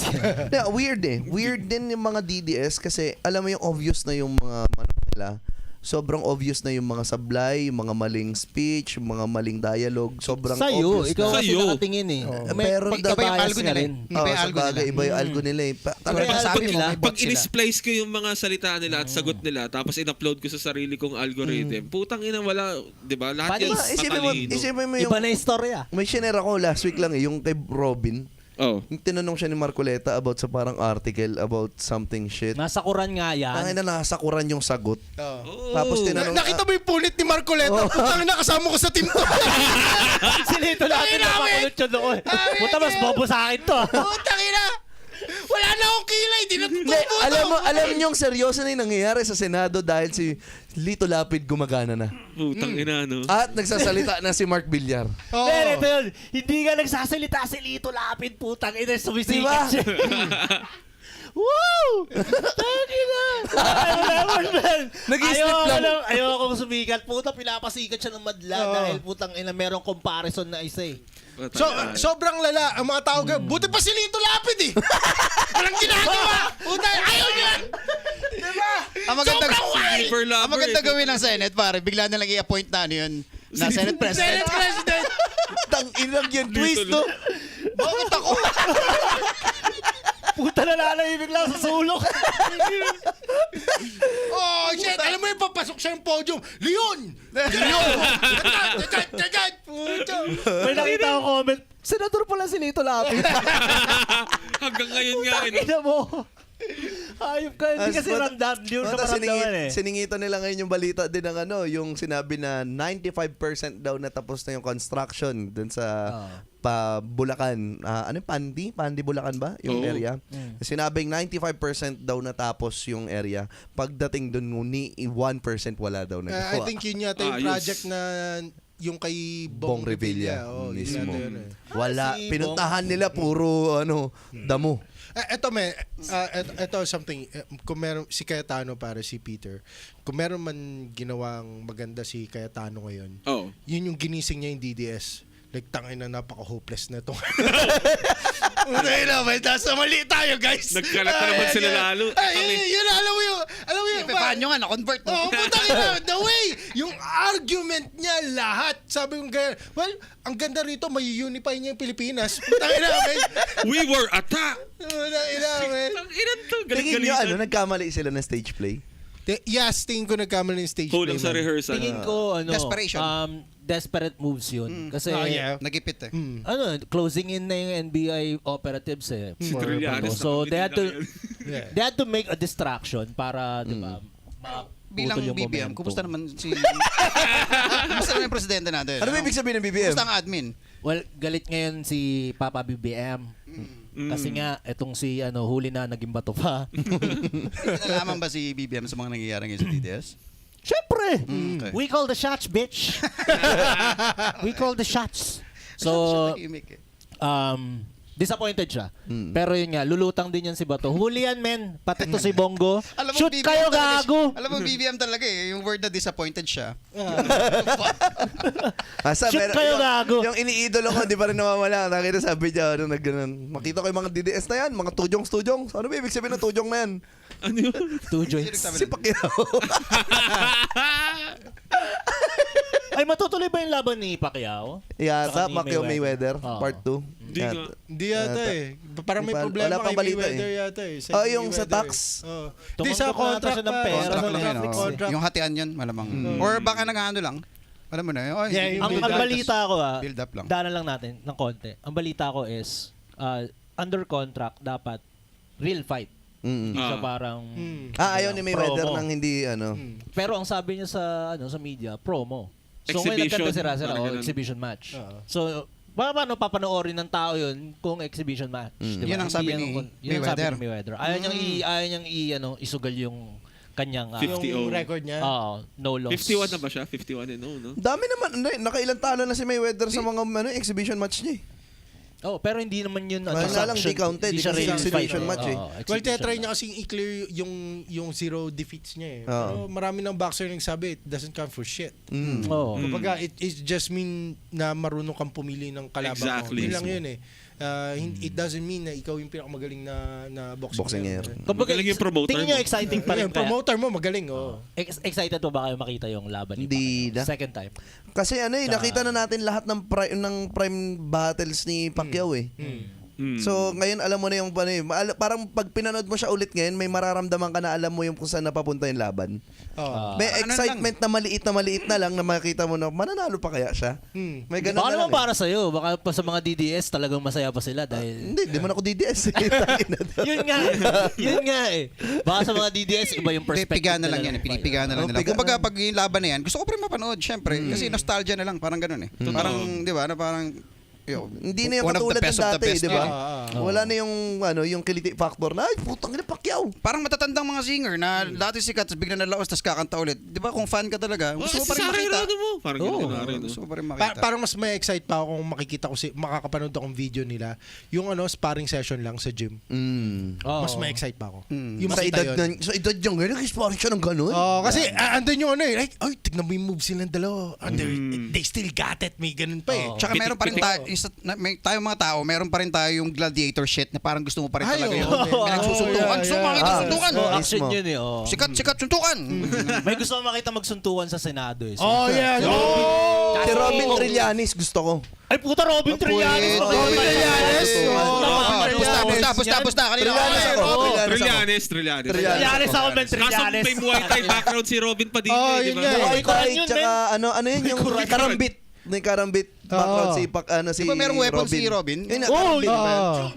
Yeah, weird eh. Weird din yung mga DDS kasi alam mo yung obvious na yung mga nila. Sobrang obvious na yung mga sablay, yung mga maling speech, yung mga maling dialogue. Sobrang Sa'yo, obvious ikaw na. kasi Sa'yo. nakatingin eh. Pero May Iba yung bias algo ka nila. rin. Iba yung algo sabagay, nila. iba yung algo nila eh. Pero May sabi algo mo, nila. may bot Pag sila. in-splice ko yung mga salita nila at sagot nila, tapos in-upload ko sa sarili kong algorithm, putang ina, wala, di ba? Lahat Paano yan ba? matalino. Isipin mo yung... Iba na istorya. May shinare ako last week lang eh, yung kay Robin. Oh. Yung tinanong siya ni Marcoleta about sa parang article about something shit. Nasa Kuran nga yan. Ang ina nasakuran yung sagot. Oo. Tapos tinanong... Nakita mo yung punit ni Marcoleta? Putang ina, kasama ko sa team to. Sinito natin na makulot yun doon. Puta, mas bobo sa akin to. Putang ina. Wala na akong kilay. Di Hindi, natutubo. alam niyo yung seryoso na yung nangyayari sa Senado dahil si Lito Lapid gumagana na. Putang ina, no? At nagsasalita na si Mark Villar. Oo. Pero ito yun, hindi ka nagsasalita si Lito Lapid, putang ina, sumisikat Diba? siya. Woo! Taki na! Nag-i-slip lang. Ayaw akong sumikat. Puta, pinapasikat siya ng madla Oo. dahil putang ina, merong comparison na isa eh. So, sobrang lala. Ang mga tao, buti pa si Lito Lapid eh. Walang ginagawa. Puta, ayaw niya. Diba? Ang maganda, Sobrang wild. Keeper lover, ang maganda eh. gawin ng Senate, pare, bigla na lang i-appoint na ano yun, na Senate President. Senate President. Tang inang yung twist, no? Bakit ako? Puta na nanahimik lang sa sulok. Oh, shit. Alam mo yung papasok siya ng podium. Leon! Leon! Tagad! Puta. May nakita ko comment, senador pala si Lito Lapid. Hanggang ngayon nga, eh, no? Ina mo. Ayop ka, hindi kasi ramdam. Hindi mo siya maramdaman eh. Siningito nila ngayon yung balita din ng ano, yung sinabi na 95% daw na tapos na yung construction dun sa Bulacan. Ano yung Pandi Bulacan ba? Yung Oo. area. Sinabing 95% daw natapos yung area. Pagdating dun, ni 1% wala daw nagawa. I think yun yata yung Ayos. project na yung kay Bong Revilla Oh, mismo. yun yata yun eh. Wala. Si Pinuntahan nila puro damo. Ito something, kung meron si Cayetano para si Peter, kung meron man ginawang maganda si Cayetano ngayon, Oh. yun yung ginising niya yung DDS. Like, tangin na napaka-hopeless na itong... Unay na, may nasa mali tayo, guys. Nagkalat na naman sila lalo. Yun, alam mo yun. Paano nga, na-convert mo? Oh, putang ina, the way, yung argument niya lahat, sabi ko ganyan, well, ang ganda rito, may unify niya yung Pilipinas. Putang ina, man. We were attacked! Putang ina, man. Ang ilan to? Tingin nyo, Galing-galisan. nagkamali sila ng stage play? Yes, tingin ko nagkamali ng stage Kulang play, sa man. rehearsal. Tingin ko, Desperation. desperate moves yun. Kasi, Yeah. Nagipit eh. closing in na yung NBI operatives eh. Si For- Trillanes So, they had to, Yeah. they had to make a distraction para, di ba, Bilang maputol yung BBM, momentum. kumusta naman kumusta naman yung presidente natin? Ano ba ibig sabihin ng BBM? Kumusta ang admin? Well, galit ngayon si Papa BBM. Kasi nga, etong si huli na naging bato pa. Nalaman ba si BBM sa mga nangyayari ngayon sa DDS? Siyempre! Okay. We call the shots, bitch! We call the shots. So, Tahimik eh. disappointed siya. Pero yun nga, lulutang din yan si Bato. Huli yan, men. Pati to si Bongo. Alam mo, Shoot BBM kayo, talaga gago! Alam mo, BBM talaga eh. Yung word na disappointed siya. Shoot kayo, gago! Yung iniidolo ko, di pa rin nawawala. Nakita sabi niya, magganon. Makita ko yung mga DDS na yan, mga tujong-tujong. Ano ba ibig sabihin ng tujong na yan? Ano yun? Two joints. Si Pacquiao. Ay, matutuloy ba yung laban ni Pacquiao? Yata, Saka ni Pacquiao Mayweather, Oo. part 2. Hindi nga. Hindi yata eh. Parang may Wala problema pang kay balita Mayweather eh. yata eh. Oh, yung sa Mayweather tax? eh. Oh. Tumanggap Di sa na contract ata siya ng pa. pera. Contract lang Contract, yun. oh. contract. Yung hatian yun, malamang. Or baka nag-ano lang. Alam mo na yun. Oh, Yeah, yung Ang build up. balita ko Build up lang. daanan lang natin ng konti. Ang balita ko is, under contract, dapat real fight. Hindi siya parang... Ayaw ni Mayweather promo. ng hindi, Pero ang sabi niya sa media, promo. So ngayon Exhibition. nagkanta si Russell, Parang ganun. exhibition match. Oo. So, paano papanoorin ng tao yun kung exhibition match? Diba? Yun ang sabi Hindi ni yun ang sabi Mayweather. ni Mayweather. Ayaw niyang isugal yung kanyang... 50. Yung record niya. no loss. 51 na ba siya? 51 eh, no? Dami naman, nakailang talo na si Mayweather sa mga exhibition match niya. Oh, pero hindi naman yun Wala lang, di counted. Hindi siya Kasi real exhibition fight. match eh. Oo, Well, exhibition tinatry lang. niya kasing i-clear yung zero defeats niya eh. Oo. Pero marami ng boxer nagsabi, it doesn't count for shit. Oo. Kumbaga, it just mean na marunong kang pumili ng kalaban Exactly. mo. Yun lang yun eh. It doesn't mean na ikaw yung pinakamagaling na Boxingero. Kumbaga, Magaling yung promoter tingin niyo mo. exciting pa rin Yung kaya? promoter mo magaling, oh. Excited pa ba kayo makita yung laban niyo? Hindi na. Second time. Kasi nakita na natin lahat ng prime battles ni Pacquiao eh. So, ngayon alam mo na yung parang pag pinanood mo siya ulit ngayon, may mararamdaman ka na alam mo yung kung saan napapunta yung laban. Oh. May excitement na maliit na lang na makita mo na mananalo pa kaya siya. May ganun Baka na naman lang. para sa'yo. Baka pa sa mga DDS talagang masaya pa sila dahil... Hindi man ako DDS. Yun nga eh. Yun nga eh. Baka sa mga DDS, iba yung perspective Pinipiga na lang yan, nila. pinipiga na lang Oh, nila. piga. Kumbaga pag yung laban na yan, gusto ko pa rin mapanood, syempre. Kasi nostalgia na lang, parang ganun eh. Parang, di ba, na parang, Hindi na yung one of the katulad ng best of the dati, best, di ba? yeah. Wala na yung kiliti factor na, ay, putang ina Pacquiao. parang matatandang mga singer na dati sikat, tapos bigla nalaos, tapos kakanta ulit. Di ba kung fan ka talaga, gusto mo pa rin makita. Parang Oo, ganun na rin. gusto mo pa rin makita. Parang mas may excite pa ako kung makikita ko makakapanood akong video nila. Yung sparring session lang sa gym. Oo. Mas may excite pa ako. Yung Sa makita edad, yun. sa edad niya ngayon, nag-sparring siya ng ganun. Kasi andun yung like, ay, tignan mo yung moves nilang dalawa. They still got it. May ganun pa eh. Tsaka meron pa rin tayo, tayong mga tao, meron pa rin tayo yung gladiator shit na parang gusto mo pa rin Ay, talaga oo. yun. May nagsusuntukan, gusto mo makita suntukan. So, action mismo. yun eh. Oh. Sikat, suntukan. May gusto ko makita magsuntukan sa Senado eh. So, Oh, yeah. Oh! Si Robin Trillanes gusto ko. ay puta, Robin Trillanes! Robin Trillanes! Tapos na, kanina Trillanes ako. ako. Trillanes. Trillanes ako, Ben Kaso Trillanes. may Muay Thai background si Robin Padilla, Oh, di yun ba? nga. Muay Thai, yun, tsaka ano yun, yung karambit. May karambit background si Di ba merong weapon si Robin? Yun na, Oh, karambit.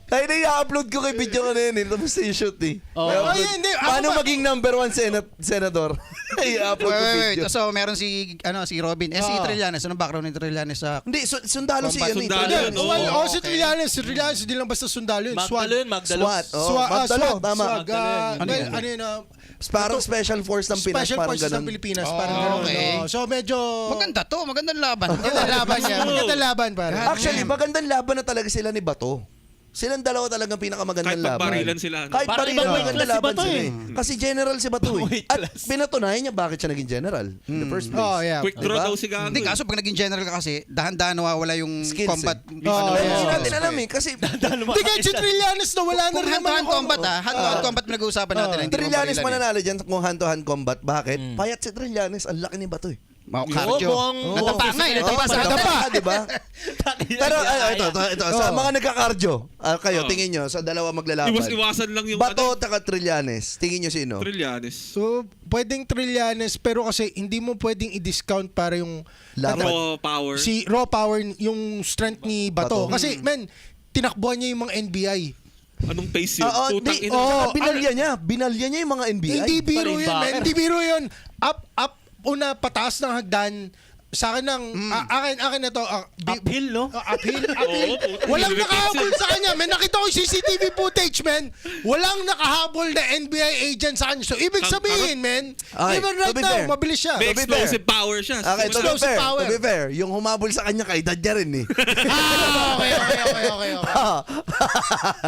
Ay, na-upload ko kay video ko na yun eh. Tapos i-shoot eh. Oh. Ay, hindi. Ako Paano ba- maging number 1 senador? I-upload ko Wait. video. So, meron si Robin. Si Trillanes. Anong background ni Trillanes sa... Hindi, sundalo si ano eh. Sundalo Trillanes. yun, Well, Oo. si Trillanes. Si Trillanes, hindi lang basta sundalo yun. Magdalo yun, Magdalo. SWAT. Oh, Swag, Magdalo, tama. Swag, Ano yun? ano yun? Parang special force ng Pinas, Special parang Forces ng ganun. Pilipinas. Oh, Parang ganun. okay. no? So, medyo... Maganda to. Magandang laban. Magandang laban yan. Magandang laban, pare. Actually, magandang laban na talaga sila ni Bato. Silang dalawa talagang pinakamagandang Kahit laban. pagparilan sila, no? Kahit Parang parilan, ibang weight magandang class si laban Bato sila eh. Kasi general si Bato eh. Weight At class. pinatunayan niya bakit siya naging general in the first place. Oh, yeah. Quick draw Diba? daw si Gago. Hindi, kaso pag naging general ka kasi, dahan-dahan nawawala yung Skills combat. eh. Oh, Pero yeah. hindi natin alam eh. Kasi Hindi kahit si Trillanes na wala na Kung rin naman hand-to-hand yung combat hand-to-hand combat pinag-uusapan natin. Hindi Trillanes mo mananalo dyan kung hand-to-hand combat. Bakit? Payat si Trillanes. Ang laki ni Bato eh. Mau cardio. Oo, Natapa nga eh. Natapa sa Nadapa, di ba? Pero ito. Sa Oh. mga nagka-cardio, kayo, tingin nyo, sa dalawa maglalaban. Iwas-iwasan lang yung Bato taka Trillanes. Tingin nyo sino? Trillanes. So, pwedeng Trillanes, pero kasi hindi mo pwedeng i-discount para yung Laban. Raw power. si raw power, yung strength ni Bato. Bato. Kasi, men, tinakbuhan niya yung mga NBI. Anong pace yun? Oo, Putang di, ina. binalya niya. Binalya niya yung mga NBI. Hindi biro rin yun, ba? men. Hindi biro yun. Up, una, pataas ng hagdan. Sa akin akin na to. Uphill, no? Uphill. Oo, Walang hindi nakahabol repeats sa kanya. Man, nakita ko yung CCTV footage, man. Walang nakahabol na NBI agent sa kanya. So, ibig sabihin, man, Okay, even to right be now, fair. mabilis siya. May To be explosive power siya. Okay, to be Explosive fair. power. To be fair. Yung humabol sa kanya, kaedad niya rin eh. Okay.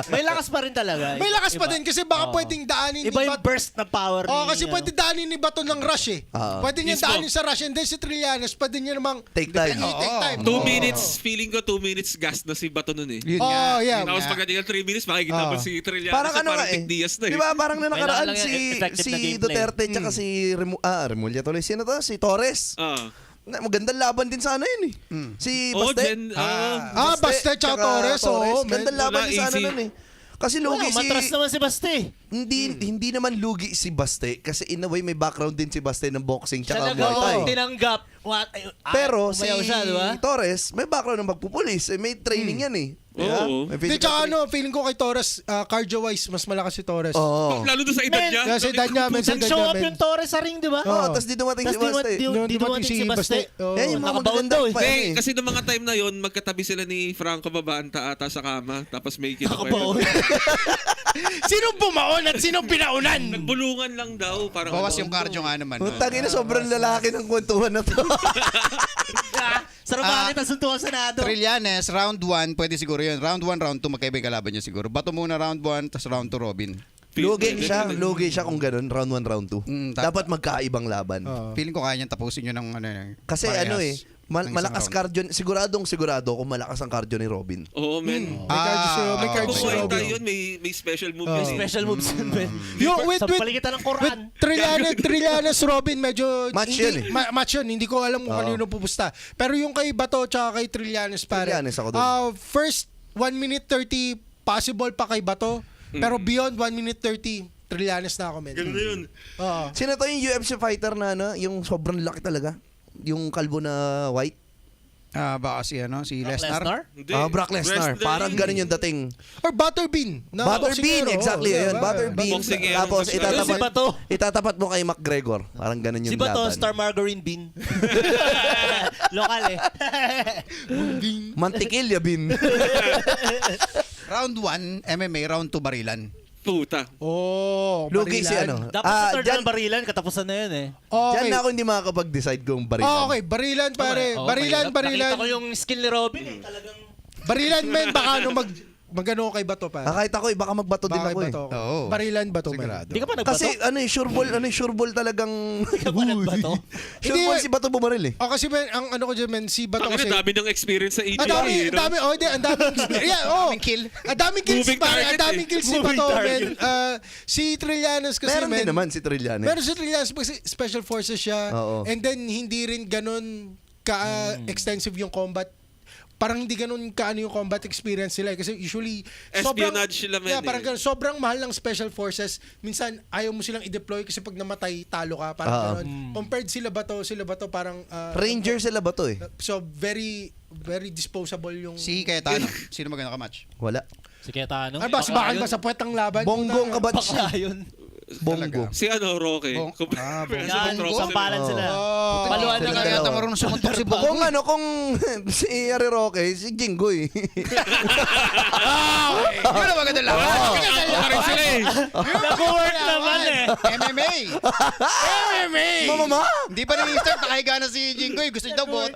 May lakas pa rin talaga. May lakas pa din kasi baka pwedeng daanin ni Iba yung Bato. burst na power ni... Kasi pwede daanin ni Bato ng rush eh. Pwede niya Mismo. daanin sa rush and then si Trillanes, pwede niya namang Take time. take time. 2 minutes, feeling ko 2 minutes gas na si Bato nun eh. Yun Oh, yeah. Tapos pagdating ng 3 minutes, makikita mo si Trillanes Parang ano nga eh. Nick Diaz na eh. Di ba parang na nakaraan Kailangan lang yung effective na si gameplay. Duterte tsaka si Remulla tuloy. Sino to? Si Torres. Magandang laban din sana yun eh. Si Oh, Baste. Jen, Baste tsaka Torres, oo, man. Gandang laban Wala, din sana easy. nun eh. Kasi lugi si... Matras naman si Baste. Hindi naman lugi si Baste kasi in a way may background din si Baste ng boxing Siya tsaka Muay Thai. tinanggap. Pero si umayaw siya, di ba? Torres, may background ng pagpupulis. May training yan eh. Oo. May Hindi, physical tsaka training. feeling ko kay Torres, cardio-wise, mas malakas si Torres. Oo. Lalo doon sa edad Men, niya. Kasi edad niya, men, sa edad Nag-show niya, up men. yung Torres sa ring, di ba? Oo, tapos di dumating si Baste. Di dumating si Baste. Yan yung mga Nakabaon magagandang daw eh. pa yan Hindi, eh. kasi noong mga time na yon magkatabi sila ni Franco Babanta ata sa kama. Tapos may Nakabaon. Sinong bumaon at sinong pinaunan? Nagbulungan lang daw. Parang Bawas ano. yung cardio nga naman. Tangin na sobrang lalaki ng kwentuhan na to. Sarap bakit ang suntukan sa Senado. Trillanes, round 1, pwede siguro yun. Round 1, round 2, magkaiba yung kalaban niya siguro. Bato muna round 1, tapos round 2, Robin. Lugi siya kung ganun, round 1, round 2. Dapat magkaibang laban. Feeling ko kaya niyang tapusin yun ng Kasi parehas ano eh, ng isang malakas round. cardio, sigurado kung malakas ang cardio ni Robin. Oo, men. May cardio Kung si makita Robin. yun, may special move yun eh. Special moves yun, Ben. With Sa paligitan ng Quran. Trillanes Robin, medyo... Match hindi, yun eh. Match yun. Hindi ko alam kung kanino pupusta. Pero yung kay Bato tsaka kay Trillanes, pare. Trillanes ako dun. First 1 minute 30, possible pa kay Bato. Pero beyond 1 minute 30, Trillanes na ako, men. Ganun na yun. Oo. Sino to yung UFC fighter na yung sobrang laki talaga? Yung kalbo na white? Baka si Lesnar. Hindi. Brock Lesnar. Wrestler Parang yun. ganun yung dating. Or Butterbean. Butterbean, exactly. Ayun, Butterbean. Boxingero. Tapos Si itatapat mo kay McGregor. Parang ganun yung Si Bato, laban. Star Margarine Bean. Lokal eh. Mantikilya bin. Round 1, MMA. Round 2, Barilan. Puta. Oh, Lugi si barilan. ano. Dapat sa third dyan, ng barilan, katapusan na yun eh. Okay. dyan na ako hindi makakapag-decide kung barilan. Okay, barilan pare. Barilan. Nakita ko yung skill ni Robin eh. Talagang... Barilan, men. Baka magano kay Bato pa. Kahit ako baka magbato din Baka ako kay eh. Bato. Oo. Barilan Bato, men. Hindi ka pa nagbato? Kasi sure ball talagang Hindi ka pa nagbato? sure ball si Bato bumaril eh. Kasi men, ang ano ko dyan, men, si Bato Ang kasi... dami ng experience sa EJ. Ang dami, eh, no? ang daming experience. Yeah, oh. Daming kill. Ang daming kills, Moving pare. target Ang daming eh. kills si Moving Bato, target. men. Si Trillanes kasi, Meron men. din naman si Trillanes. Meron si Trillanes kasi special forces siya. Oo. And then, hindi rin ganun ka-extensive yung combat. Parang hindi ganun kaano yung combat experience nila. Kasi usually, Espionage sila, men, yeah, parang eh. ganun, sobrang mahal ng special forces. Minsan, ayaw mo silang i-deploy kasi pag namatay, talo ka. Parang ganun. Compared sila Bato parang... Ranger sila Bato eh. So, very, very disposable yung... Si Cayetano. Sino maganda ka-match? Wala. Si Cayetano. Ano ba, bakal ba sa puwet ang laban? Bonggong kabatch. Bakla yun. Bongo. Si Roque. Bong- Yan, Bongo? sampalan sila. Oh. Paluan na Sila nga dalawa. Yata marunong sumuntok si Bongo. Kung si Ari Roque, si Jinggoy. Yun ang maganda laban. Rin sila eh. Nag-work naman eh. MMA. Mama! Hindi pa nang-start. Nakahiga na si Jinggoy. Gusto niya daw bot.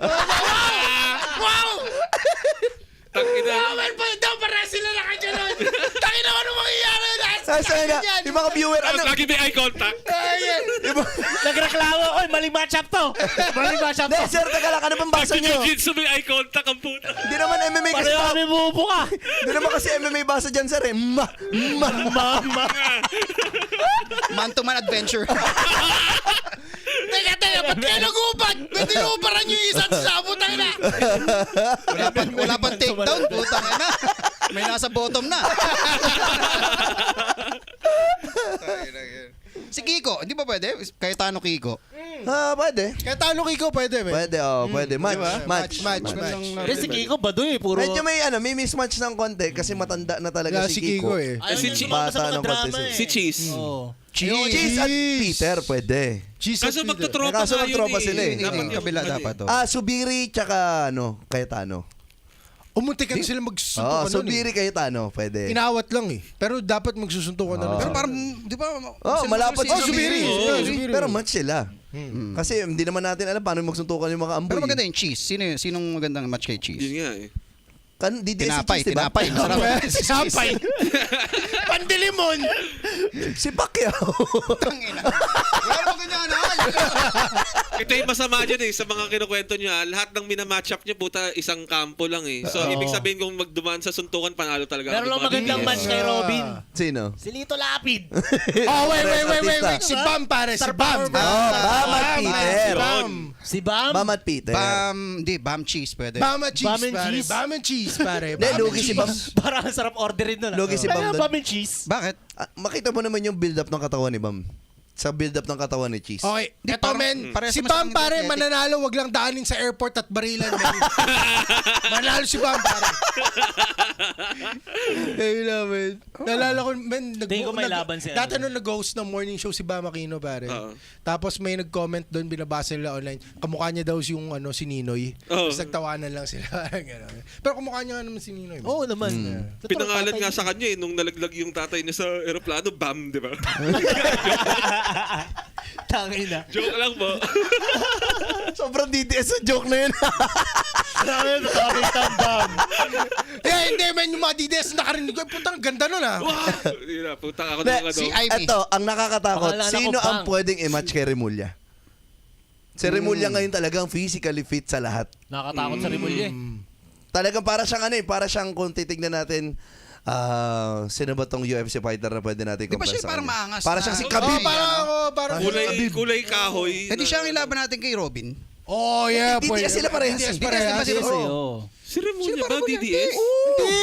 Tangina. Daw para sila nakaganon. Tangin naman ang mangyayari. Saan na? Yung mga viewer, Tapos lagi may eye contact. Nagreklamo. Oy, maling matchup to. Maling matchup Hindi, to. sir, teka lang, ano bang basa Pag nyo? jiu-jitsu may eye contact ang puta. Hindi naman MMA kasi Pareho kami bubuo ka. Hindi naman kasi MMA basa dyan, sir eh. Mama. Man-to-man adventure. Teka, ba't kayo nag-uupad? Ba't tinuuparan nyo yung isa't sabot tayo na? Wala pang takedown. Putang ina. May nasa bottom na. Si Kiko, hindi ba pwede? Cayetano Kiko. Pwede. Kaya talo Kiko, pwede, men. Pwede, pwede. Match. Match. Kasi si Kiko baduy eh. Puro... Medyo may mismatch ng konti kasi matanda na talaga Si si Kiko Kiko. eh. Ayaw Si niya Chi- sumama sa Bata mga ng drama contest eh. Si Cheese. Oo. Cheese at Peter, pwede. Kaso magtotropa Kaso nga yun magtropa sila eh. Hindi, Dapat kabila dapat to. Subiri tsaka Cayetano. Umuntikan sila magsusuntukan nun eh. Subiri Cayetano, pwede. Inawat lang eh. Pero dapat magsusuntukan na Pero lang. parang, di ba? Malapad Oh, Subiri. Subiri. Pero match sila. Kasi hindi naman natin alam paano magsuntukan yung mga amboy. Pero maganda yung Cheese. Sinong magandang match kay Cheese? Yun nga eh. Tinapay, diba? tinapay. Masarap. Sapay. Pandilimon. Si Pacquiao. Tangina. Wala mo ganyan, ha? Ito yung masama dyan eh, sa mga kinukwento nyo lahat ng minamatchup nyo, puta, isang kampo lang eh. So, ibig sabihin kung magdumaan sa suntukan, panalo talaga. Meron lang Everybody. magandang match kay Robin. Sino? Si Lito Lapid. Oh, wait. Si Bam, pare. Si Bam. Bam at Peter. Bam. Si Bam. Bam at Peter. Bam Cheese pwede. Bam at cheese, Bam and pare. cheese. Bam and cheese, pare. Hindi, Bam and lugi si cheese. Bam. Parang ang sarap orderin nun. Lugi si Bam Kaya dun. Bam and cheese. Bakit? Makita mo naman yung build-up ng katawan ni Bam. Sa build-up ng katawan ni Cheese. Okay, Di, eto parang- men, parehas si naman Bam silang pare, athletic. mananalo, wag lang daanin sa airport at barilan. Men. Manalo si Bam pare. Ayun na, men. Nalala ko, men, Tingin ko may laban si dati ano. nung nag-host ng morning show si Bam Aquino, pare. Oo. Tapos may nag-comment doon, binabasa nila online, kamukha niya daw yung si Ninoy. Oo. Tapos nagtawanan lang sila. Ganun. Pero kamukha niya nga naman si Ninoy. men. Oo naman. Pinangalan nga sa kanya eh, nung nalaglag yung tatay niya sa aeroplano, Bam, di ba? Tangin na. Joke lang po. Sobrang DDS sa joke na yun. Hindi, man, yung mga DDS nakarinig ko. Putang ganda nun ah. Yun na, putang ako Hindi, ng ano. Si Ivy. Ito, ang nakakatakot, Pangalan ako, sino ang Pang. pwedeng i-match kay Remulla? Si Remulla ngayon talagang physically fit sa lahat. Nakatakot sa Rimulya eh. Talagang para siyang para siyang kung titignan natin, sino ba tong UFC fighter na pwede natin Di ba compare siya sa parang kanya? maangas Para na- siyang si Oo, Khabib. Parang Kulay kahoy. Eh di siya ang ilaban natin kay Robin. Oh, yeah. DDS sila parehas DDS eh. parehas. DDS sila Oo. Si Remulla ba, parang DDS?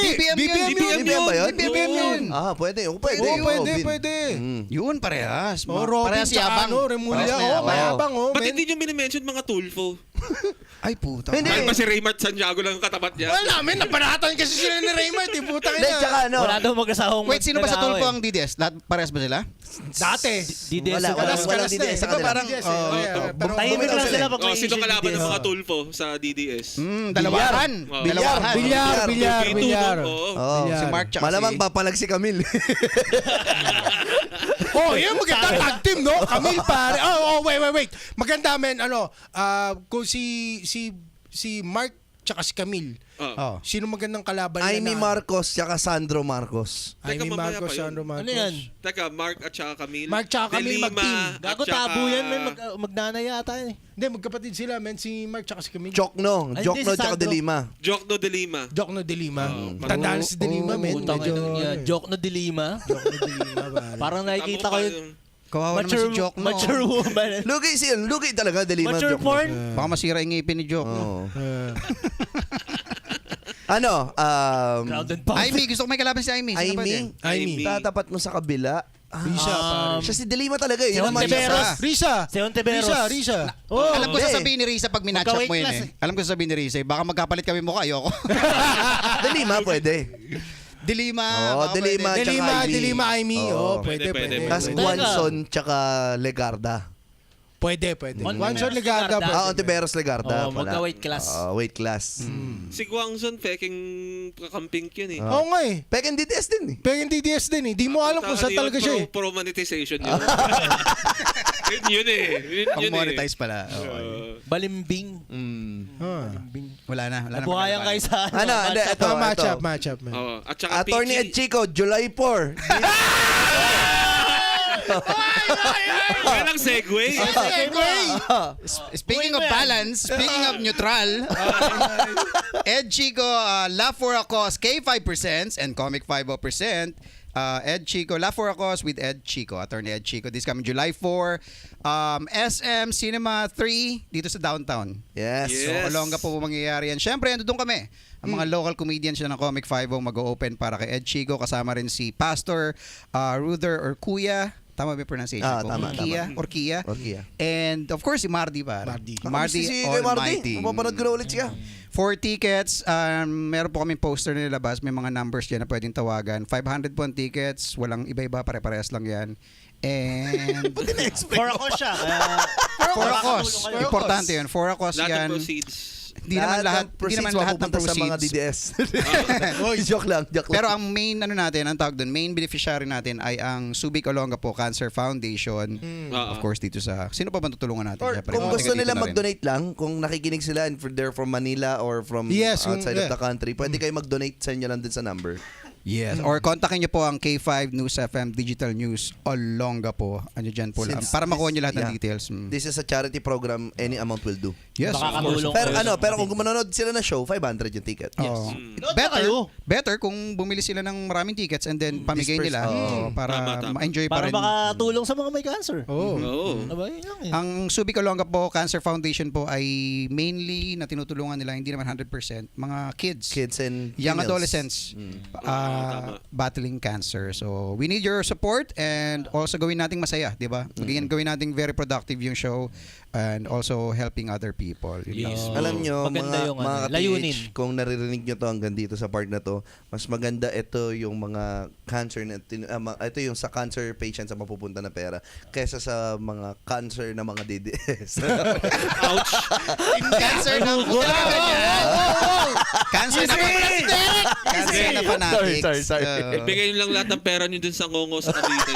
BBM yun. BBM ba yun? BBM yun. Pwede. Pwede. Oo, pwede, Robin. pwede. Yun, parehas. Oh, Robin Parehas tsaka yabang. ano, Remulla. Parehas na Oh, yabang. mayabang, oh. Ba't men. hindi nyo minimension mga Tulfo? Ay, puta. Hindi. Kahit pa si Raymart Santiago lang ang katapat niya. Wala, men. Napanatan kasi sila ni Raymond. Putang Hindi, ina. tsaka ano. Wala daw mag-asahong Wait, sino ba sa nag-aaway. tulpo ang DDS? Lahat parehas ba sila? Dati. DDS Wala, sila. walang Kalas DDS sa na eh. kanila. Parang, DDS eh. Pero Tahimik bumitaw lang sila sila eh. pag may Sino issue kalaban ng DDS. mga Tulfo sa DDS? Dalawahan. Oh. Dalawahan. Bilyar. Oo. Oh, Si Mark tsaka malamang si... papalag si Camille. Oh, yun maganda tag team, no? Camille pare. Oh, wait. Maganda, men. Kung si Mark tsaka si Camille. Oh. Sino magandang kalaban nila? Amy Marcos tsaka Sandro Marcos. Amy Teka, mamaya Marcos, pa yun. Sandro Marcos. Ano yan? Teka, Mark at saka Camille. Mark tsaka Camille De Lima mag-team. at Gago saka- tabo yan, men. Magnanay yata eh. Hindi, magkapatid sila, men. Si Mark tsaka si Camille. Jokno. Ay, Jokno hindi, si tsaka Sandro. De Lima. Jokno De Lima. Jokno De Lima. Tanda na si De Lima, men. Putang Medyo... ina niya. Joke na dilima. Jokno De Lima, pare. Parang nakikita ko yun. Kawawa naman si Joke, no? Mature woman. Lugi talaga, De Lima. Mature Jokno. porn. Baka masira yung ngipin ni Joke, no? Oo. Ano? Crowd and pound. Amy, gusto ko may kalaban si Amy. Sino ba din? Amy. Tatapat mo sa kabila. Risa, pare. Siya si De Lima talaga eh. Si Yun ang Ontiveros. matcha. Risa. Si Ontiveros. Risa. Oh, Alam ko hindi. sasabihin ni Risa pag minatch up mo yun Magka-weight eh. Alam ko sasabihin ni Risa eh. Baka magkapalit kami mukha. Ayoko. De Lima pwede. Dilima. Oo, Dilima. De Lima, Amy. De Lima, Amy. Oo. Oh, pwede. Tapos Teka. Guanzon tsaka Legarda. Pwede. Ontiveros One shot Legarda. Legarda. Ontiveros Legarda. Oo, magka-weight class. Weight class. Si Guangzon, peking kakamping yun eh. Oo nga eh. Peking DDS din eh. Pero yung DDS din eh. Di mo alam kung saan talaga siya eh. Pro monetization yun. Yun eh. Yun eh. Pang-monetize pala. Balimbing. Wala na. Nabuhayan kayo sa Ano, hindi, ito. Match up, man. Oo. At saka Attorney Ed Pichi. Chico, July 4. Yan ang segue. Speaking of balance, speaking of neutral, Ed Chico, La Foracos, K5% and Comic 50%. Ed Chico, La Foracos with Ed Chico, Attorney Ed Chico. This coming July 4. SM Cinema 3 dito sa downtown. Yes. Yeah. So, Olonga po mangyayari yan. Siyempre, ando doon kami. Ang mga local comedians na ng Comic 50 mag-open para kay Ed Chico. Kasama rin si Pastor Ruther or Kuya. Tama ba yung pronunciation ko? Tama. Kia. And of course, si Mardy pa. Mardy Si Almighty. Mapapanood ko na ulit siya. 4 tickets. Meron po kaming poster na nilabas. May mga numbers dyan na pwedeng tawagan. 500 po ang tickets. Walang iba-iba. Pare-parehas lang yan. And... For ako siya. For a cause. Importante yun. For a cause Lahat yan. ng proceeds. Hindi naman lahat ng sa mga proceeds. DDS. Joke lang. Pero ang main ang tawag doon, main beneficiary natin ay ang Subic Olongapo Cancer Foundation. Of course dito sa sino pa ba tutulungan natin? Or Siyempre, kung mga gusto taga dito nila na rin. mag-donate lang, kung nakikinig sila and they're from Manila or from Yes, outside of yeah. the country, pwede kayo mag-donate sa inyo lang din sa number. Yes. Or kontakin niyo po ang K5 News FM Digital News Olongapo. Ano dyan po lang. Since Para makuha niyo lahat ng yeah. details. This is a charity program, any amount will do. Yes. of course. Nakakatulong Pero kayo. pero kung manonood sila ng show, 500 yung ticket. Oo. Load na kayo. Better kung bumili sila ng maraming tickets and then pamigay Disperse. nila para Tama. ma-enjoy pa Para rin. makatulong sa mga may cancer. Oh. Oo. Aba, yun lang eh. Ang Subic Olongapo Cancer Foundation po ay mainly na tinutulungan nila, hindi naman 100%, mga kids. Kids and Young females. adolescents battling cancer. So, we need your support and also gawin nating masaya, di ba? Gawin nating very productive yung show and also helping other people. Yun lang. Alam nyo, Maganda yung mga layunin. PH, kung naririnig nyo to hanggang dito sa part na to, mas maganda ito yung mga cancer na, ito yung sa cancer patients na mapupunta na pera kaysa sa mga cancer na mga DDS. Ouch. Cancer na Cancer na Cancer na fanatics. Sorry. Uh, Ibigay nyo lang lahat ng pera nyo dun sa ngongo sa Cavite.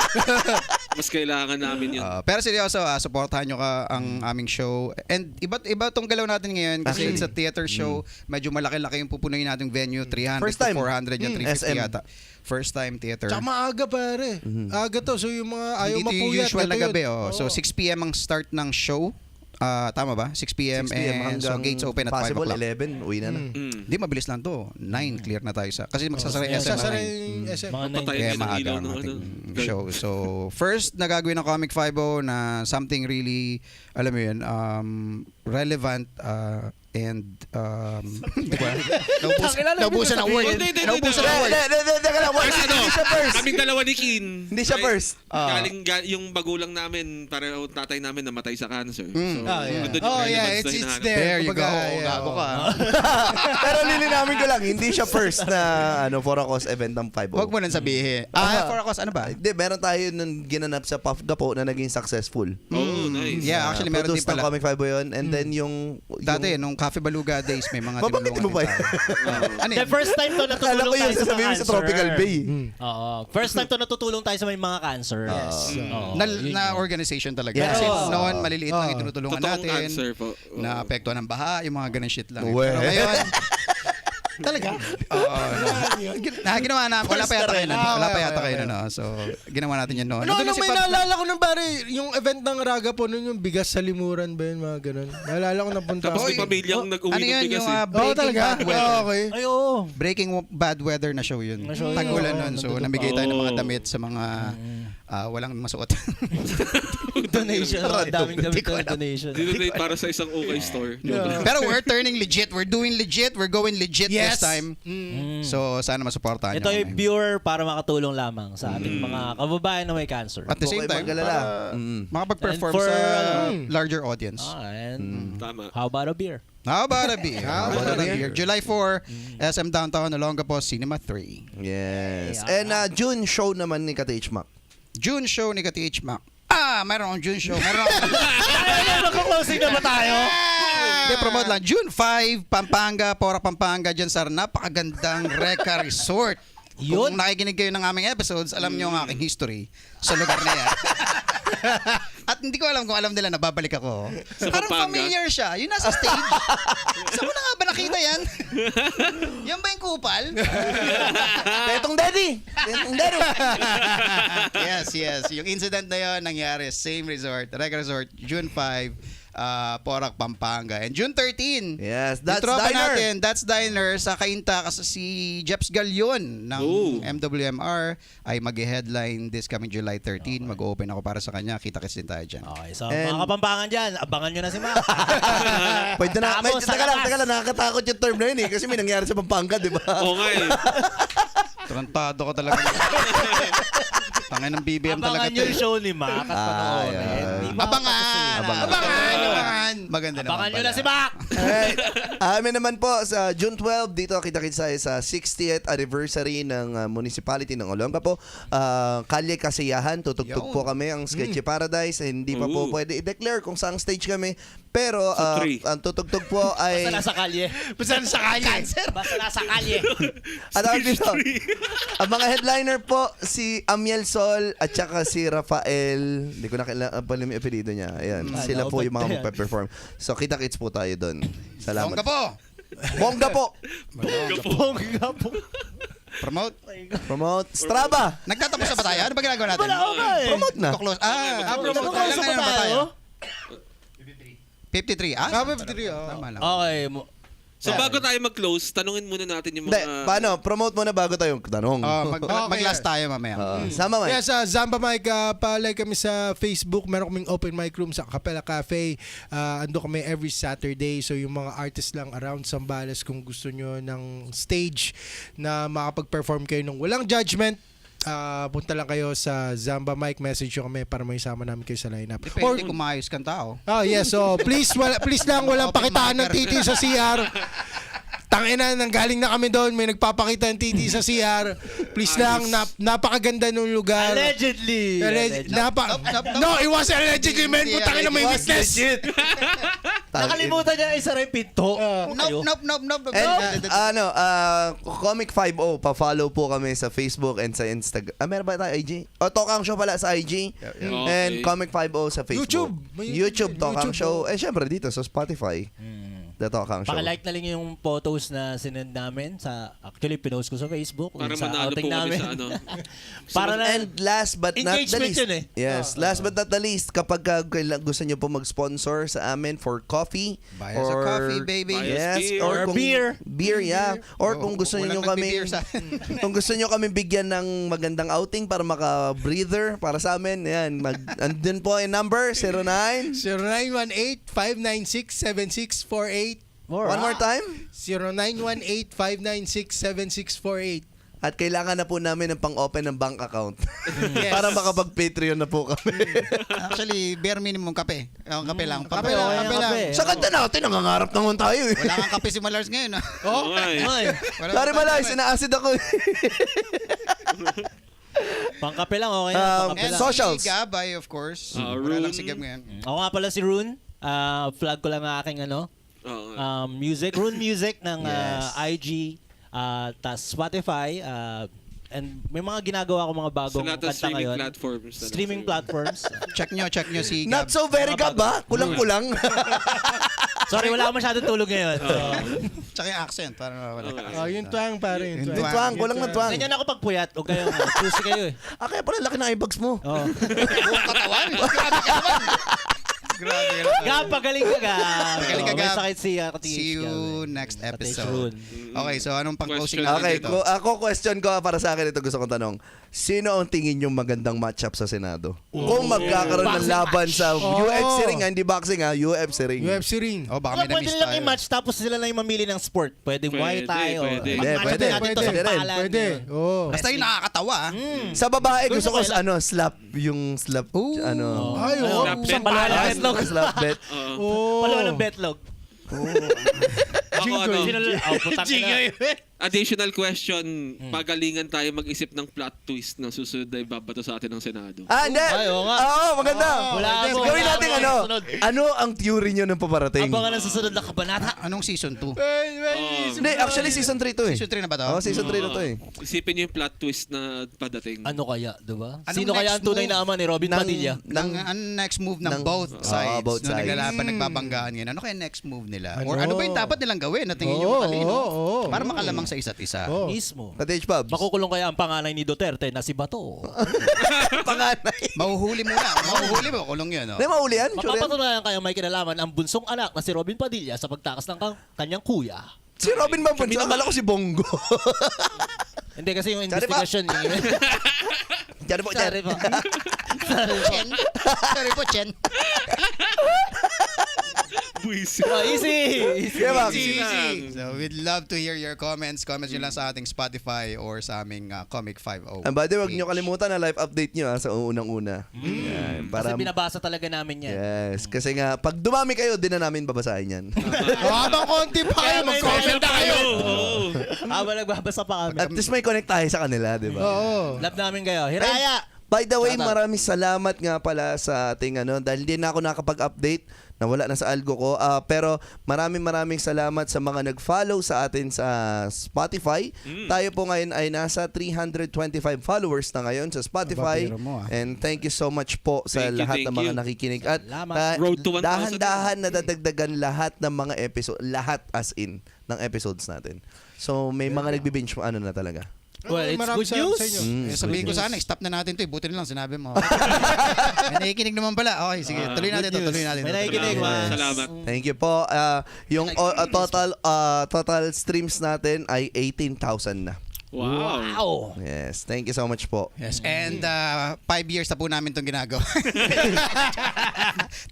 Mas kailangan namin yun. Pero seryoso, supportahan nyo ang aming show. And iba tong galaw natin ngayon kasi it's a theater show. Medyo malaki-laki yung pupunuin nating venue. 300 First to time. 400 yung 350 SM. yata. First time theater. Tsaka maaga pare. Aga to. So yung mga ayaw Dito yung mapuyat. usual na ito yun. gabi. So 6 p.m. ang start ng show. Tama ba? 6 p.m. 6 p.m. and so hanggang gates open at 5 possible o'clock. 11, uwi na na. Di, mabilis lang to. 9, clear na tayo sa... Kasi magsasara yung SM. Sasara na 9. yung SM. Mga Patay Kaya ng maaga ilaw ang ng ating ano. show. So, first na gagawin ng Comic 5 na something really, alam mo yun, relevant and hindi ko alam. Naubusan ng word. Hindi. Naubusan ng word. Teka lang, First, hindi siya first. kaming dalawa ni Kin. Hindi siya first. Yung bagulang namin, pareho tatay namin namatay sa cancer. So, Yeah. nandun yung Oh yeah, relevance na it's hinahanap. there. There you go. Kumbaga, yeah, Gago ka. Pero lilinawin ko lang, hindi siya first na for a cause event ng 5-0. Huwag mo nang sabihin. For a cause, ano ba? Hindi, meron tayo nung ginanap sa Puff Gapo na naging successful. Oh, nice. Yeah, actually meron din Produced ng pala. Comic 5 yun. And then yung... Dati, nung Cafe Baluga days, may mga Babanggit mo ba din tayo. Ano The yun? first time to Alam natutulong ko tayo yung sa sasabihin mga sa cancer. Tropical Bay. Oo. First time to natutulong tayo sa may mga cancer. Yes. Na organization talaga. Yes. Kasi noon, maliliit lang yung tinutulungan Totoong natin. cancer po. Na apektuhan ng baha, yung mga ganun shit lang. Uwe. Pero ngayon, Talaga? ginawa na, wala pa yata kayo nun. Wala pa yata kayo okay. nun. So, ginawa natin yun noon. Ano, Nandun na si may Pabs- naalala ko ng pare, yung event ng Raga po nun, yung bigas sa limuran ba yun, mga ganun. Naalala ko napunta Tapos ako. may pamilyang nag-uwi Ano ng yun, bigas yung eh. Oo, talaga? Bad Weather. Okay. Ay, oo. Breaking Bad Weather na show yun. Na show yun. Tag-ulan Oo, nun. So, nandun namigay tayo ng mga pa. damit sa mga walang masuot. Donation. Daming donation. Dito tayo para sa isang okay store. Pero we're turning legit. We're doing legit. We're going legit Yes. this time. So, sana masuportahan Ito nyo ay kami. pure para makatulong lamang sa ating mga kababayan na may cancer. At the same Huwag kayo time, mag-alala. makapag-perform And for, sa larger audience. And Tama. how about a beer? How about a beer? How about a beer? July 4, SM Downtown, Olongapo, Cinema 3. Yes. And June show naman ni Kate Mac. June show ni Ka-TH Mac. Mayroon akong June show. Mayroon akong... Magka-closing na ba tayo? Hindi, promote lang. June 5, Pampanga, Pora Pampanga, dyan sa napakagandang Reka Resort. Yun. Kung nakikinig kayo ng aming episodes, alam nyo ang aking history sa lugar na yan. At hindi ko alam kung alam nila na babalik ako. Sa Parang Pampanga? familiar siya. Yun nasa stage. Saan mo na nga ba nakita yan? Yan ba yung kupal? Tetong Daddy! Tetong Daddy! Yes. Yung incident na yun nangyari, same resort, Reka Resort, June 5, Porac, Pampanga. And June 13, Yes, yung That's tropa Diner. natin, That's Diner, sa Kainta, kasi si Jeps Galion ng Oh. MWMR ay mag-headline this coming July 13. Mag-open ako para sa kanya. Kita-kits din tayo dyan. Okay, so And- mga kapampangan dyan, abangan nyo na si Mac. Pwede na, Tapos, sa teka lang, labas. nakakatakot yung term na yun eh. Kasi may nangyari sa Pampanga, di ba? Oo nga eh. Tarantado ka talaga. Tangay ng BBM talaga. Abangan nyo to. yung show ni Mac at panoorin. yeah. Di ba Abangan! kasi- Abangan! Maganda naman Abangan nyo pala. na si Mac! Alright. Amin naman po sa June 12 dito kita-kits tayo sa 60th anniversary ng municipality ng Olongapo. Kalye Kasiyahan, tutugtog Yun. po kami ang Sketchy Paradise. Hindi pa po Ooh. pwede i-declare kung saang stage kami. Pero So, 3. ang tutugtog po ay Basta nasa kalye. Basta sa kanya. Basta nasa kalye. at ang dito, ang mga headliner po si Amiel Sol at saka si Rafael. Hindi ko na kailangan pala yung apelido niya. Ayan, sila po yung mga magpe-perform. So kita-kits po tayo doon. Salamat. Bongga po! Bongga po. Bongga po. Promote. Promote. Straba. Nagtatapos na ba tayo? Ano ba ginagawa natin? Wala ako nga eh. Promote na. To-close. Nagko-close Promote. na ba Kailan tayo? 53. Sabi 53, Tama lang. Okay. So bago tayo mag-close, tanungin muna natin yung Hindi, mga... paano? Promote mo na bago tayong tanong. Mag-last tayo mamaya. Sama, Kaya Mike. sa Zamba Mike, pa-like kami sa Facebook. Meron kaming open mic room sa Capella Cafe. Ando kami every Saturday. So yung mga artists lang around Zambales, kung gusto nyo ng stage na makapag-perform kayo ng walang judgment, punta lang kayo sa Zamba Mike, message nyo kami para may sama namin kayo sa lineup. Depende kung maayos kang tao. Yes, so please lang walang Open pakitaan ng micer. titi sa CR. Tangina, nanggaling na kami doon, may nagpapakita ng titi sa CR. Please lang, napakaganda ng lugar. Allegedly. No, it was allegedly, man. Putangin na may It was witness. legit. Nakalimutan niya isa rin pinto. Nope. And Comic 50, pa-follow po kami sa Facebook and sa Instagram. Meron ba tayo IG? Tokang Show pala sa IG. And Comic 50 sa Facebook. YouTube. YouTube Tokang YouTube, Show. Syempre dito sa Spotify. The Tokang Show. Paka-like na lang yung photos na sinend namin actually pinost ko sa Facebook Para sa manalo outing po kami namin. sa ano. Para na And last but not the engagement least. yun eh. Yes, last but not the least, kapag gusto nyo po mag-sponsor sa amin for coffee. Buy us a coffee, baby. Buy us Yes, beer. or Or kung, beer. Beer, yeah. Or kung gusto Walang niyo kami nagbe-beer sa- kung gusto niyo kami bigyan ng magandang outing para maka-breather para sa amin, yan. Andun po yung number 09. 0918-596-7648. One more time. 0918-596-7648. At kailangan na po namin ng pang-open ng bank account. Yes. Para makapag-Patreon na po kami. Actually, bare minimum kape. Kape lang. Kape lang, kape lang. Sa kanta natin, nangangarap naman tayo eh. Wala kang kape si Malars ngayon. Oo nga eh. Ay, Sorry Malay, sina-acid ako. pangkape lang, okay na. Pangkape And lang. Socials. si Gabay, of course. Rune. Wala lang si Gab ngayon. Ako nga pala si Rune. Flag ko lang ang aking Oo. music. Rune Music ng Yes. IG, tas Spotify, and may mga ginagawa ko mga Sa bagong lahat ng kanta streaming ngayon. platforms. Streaming platforms. Check nyo si Gab. Not so very Gab ha. Kulang-kulang. Sorry, wala ako masyadong tulog ngayon. So, Tsaka yung accent. Para wala. Yung twang pare. Yung Yung twang. Tuwang, kulang na tuwang. ganyan ako pagpuyat. Huwag kayong choosy kayo eh. Kaya pala laki ng eyebags mo. Oh. Buong katawan. Grabe ka naman. Grabe ka naman. Gab, pagaling ka, Gab. Magaling ka, May Gab. sakit si See you next episode. Rune. Okay, so anong pang-closing Question. natin Okay, dito? ako question ko para sa akin ito gusto kong tanong. Sino ang tingin yung magandang matchup sa Senado? Kung magkakaroon ng laban sa UFC ring, hindi boxing ha, UFC ring. UFC ring. Oh, baka may Pwede na-miss nilang tayo. i-match tapos sila lang yung mamili ng sport. Pwede Muay Thai o... Pwede. Mag-match Pwede, natin to pwede sa rin. palan. Pwede. Oh. Basta yung nakakatawa. Sa babae gusto ko Gusto ko slap, yung slap ano. Ay, Ano? oh. Slap bet. Isang paluan ng betlog. Slap bet. Oh. Paluan ng betlog. Ako ano, Putang ina. additional question, pagalingan tayo mag-isip ng plot twist na susunod na ibabato sa atin ng Senado. Hindi. Ay, oo nga. Oo, maganda. Wala ako. Gawin natin Wala ano. ako. Sunod. Ano ang theory nyo ng paparating? Abangan ang susunod na kabanata. Anong season 2? Hindi, actually season 3 to eh. Season 3 na ba to? Oo, season 3 na to eh. Isipin niyo yung plot twist na padating. Ano kaya, diba? Anong Sino kaya ang next tunay move? na ama ni Robin Padilla? Ang next move ng both sides. both Nung sides. naglalaban, nagbabanggaan ngayon. Ano kaya next move nila? Or Ano? ano ba yung dapat nilang gawin na tingin nyo Oo, matalino? oo. Para makalamang sa isa't isa. Oh. Mismo. Katage Pubs. Makukulong kaya ang panganay ni Duterte na si Bato. Panganay. Mahuhuli mo na. Mahuhuli mo. Kulong yun. Hindi, mauli yan. Sure yan. Mapapatunayan kaya may kinalaman ang bunsong anak na si Robin Padilla sa pagtakas ng kanyang kuya. Si Robin ba? Akala ko si Bongo. Hindi kasi yung Sorry pa. investigation. Diyan po, Sorry diyan. po. Sorry po. Chen. Sorry po, Chen. Buwisi. Oh, easy. Easy. Kaya ba? Easy. So we'd love to hear your comments. Comments nyo lang sa ating Spotify or sa aming Comic 50. And by the way, huwag nyo kalimutan na live update nyo sa unang-una. Yan, Kasi binabasa talaga namin yan. Yes, kasi nga, pag dumami kayo, din na namin babasahin yan. Habang konti pa kayo, mag-comment na kayo. Habang nagbabasa pa kami. At least may connect tayo sa kanila, di ba? Oo. Love namin kayo. Hiraya! By the way, Shout out. maraming salamat nga pala sa ating dahil hindi na ako nakapag-update, nawala na sa algo ko. Pero maraming salamat sa mga nag-follow sa atin sa Spotify. Tayo po ngayon ay nasa 325 followers na ngayon sa Spotify. Aba, biro mo, And thank you so much po sa Thank you, lahat thank ng mga you. nakikinig. At Salamat. Road to 1,000 dahan-dahan nadadagdagan lahat ng mga episode, lahat as in ng episodes natin. So may mga nagbi-binge na talaga. Well, it's Maraming good salamat news. sa inyo. Sabihin ko sana, stop na natin to. Buti na lang, sinabi mo. May nakikinig naman pala. Okay, sige. Tuloy natin to. Tuloy natin. May to. nakikinig, man. Salamat. Thank you po. Yung total streams natin ay 18,000 na. Wow. Wow! Yes, thank you so much po. Yes, and 5 years na po namin itong ginagawa.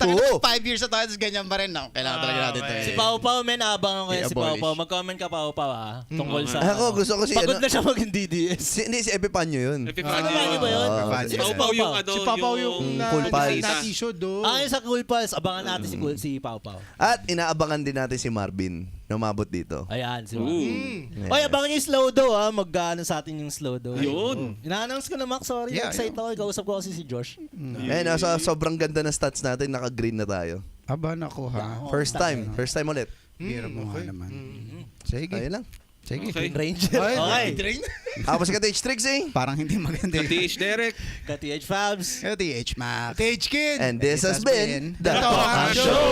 Oo. 5 years na tayo, tapos ganyan pa rin. No? Kailangan talaga natin ito. Si Pau Pau, men, abangan ko yan si Pau I-abolish. Pau. Mag-comment ka, Pau Pau, ha? Tungkol sa... Ako, gusto ko si Pagod na siya maging DDS. Hindi, si Epipanyo yun. Ano ba yun? Si Si Pau yung ano, Si Papaw yung Cool Pals. na-issue do. Sa Cool Pals, abangan natin si Pau Pau. At inaabangan din natin si Marvin na umabot dito. Ayan, si Mac. Yes. Oy, abangan niyo yung slow do, ha? Mag-ano sa atin yung slow do. Yun. Ina-announce ko na, Mac. Sorry, Yeah, excited ako. Kausap ko kasi si Josh. Ayun, sobrang ganda ng stats natin, naka-green na tayo. Aba nako ha. First time ulit. Bira mo nga naman. Sige. Ayun lang. Sige. Okay. Ranger. Okay. Train. Tapos ka H Trixie. Parang hindi maganda. TH Derek. Ka-TH Fabs. LTH Mac. TH Kid. And this has been The Talk Talk Show.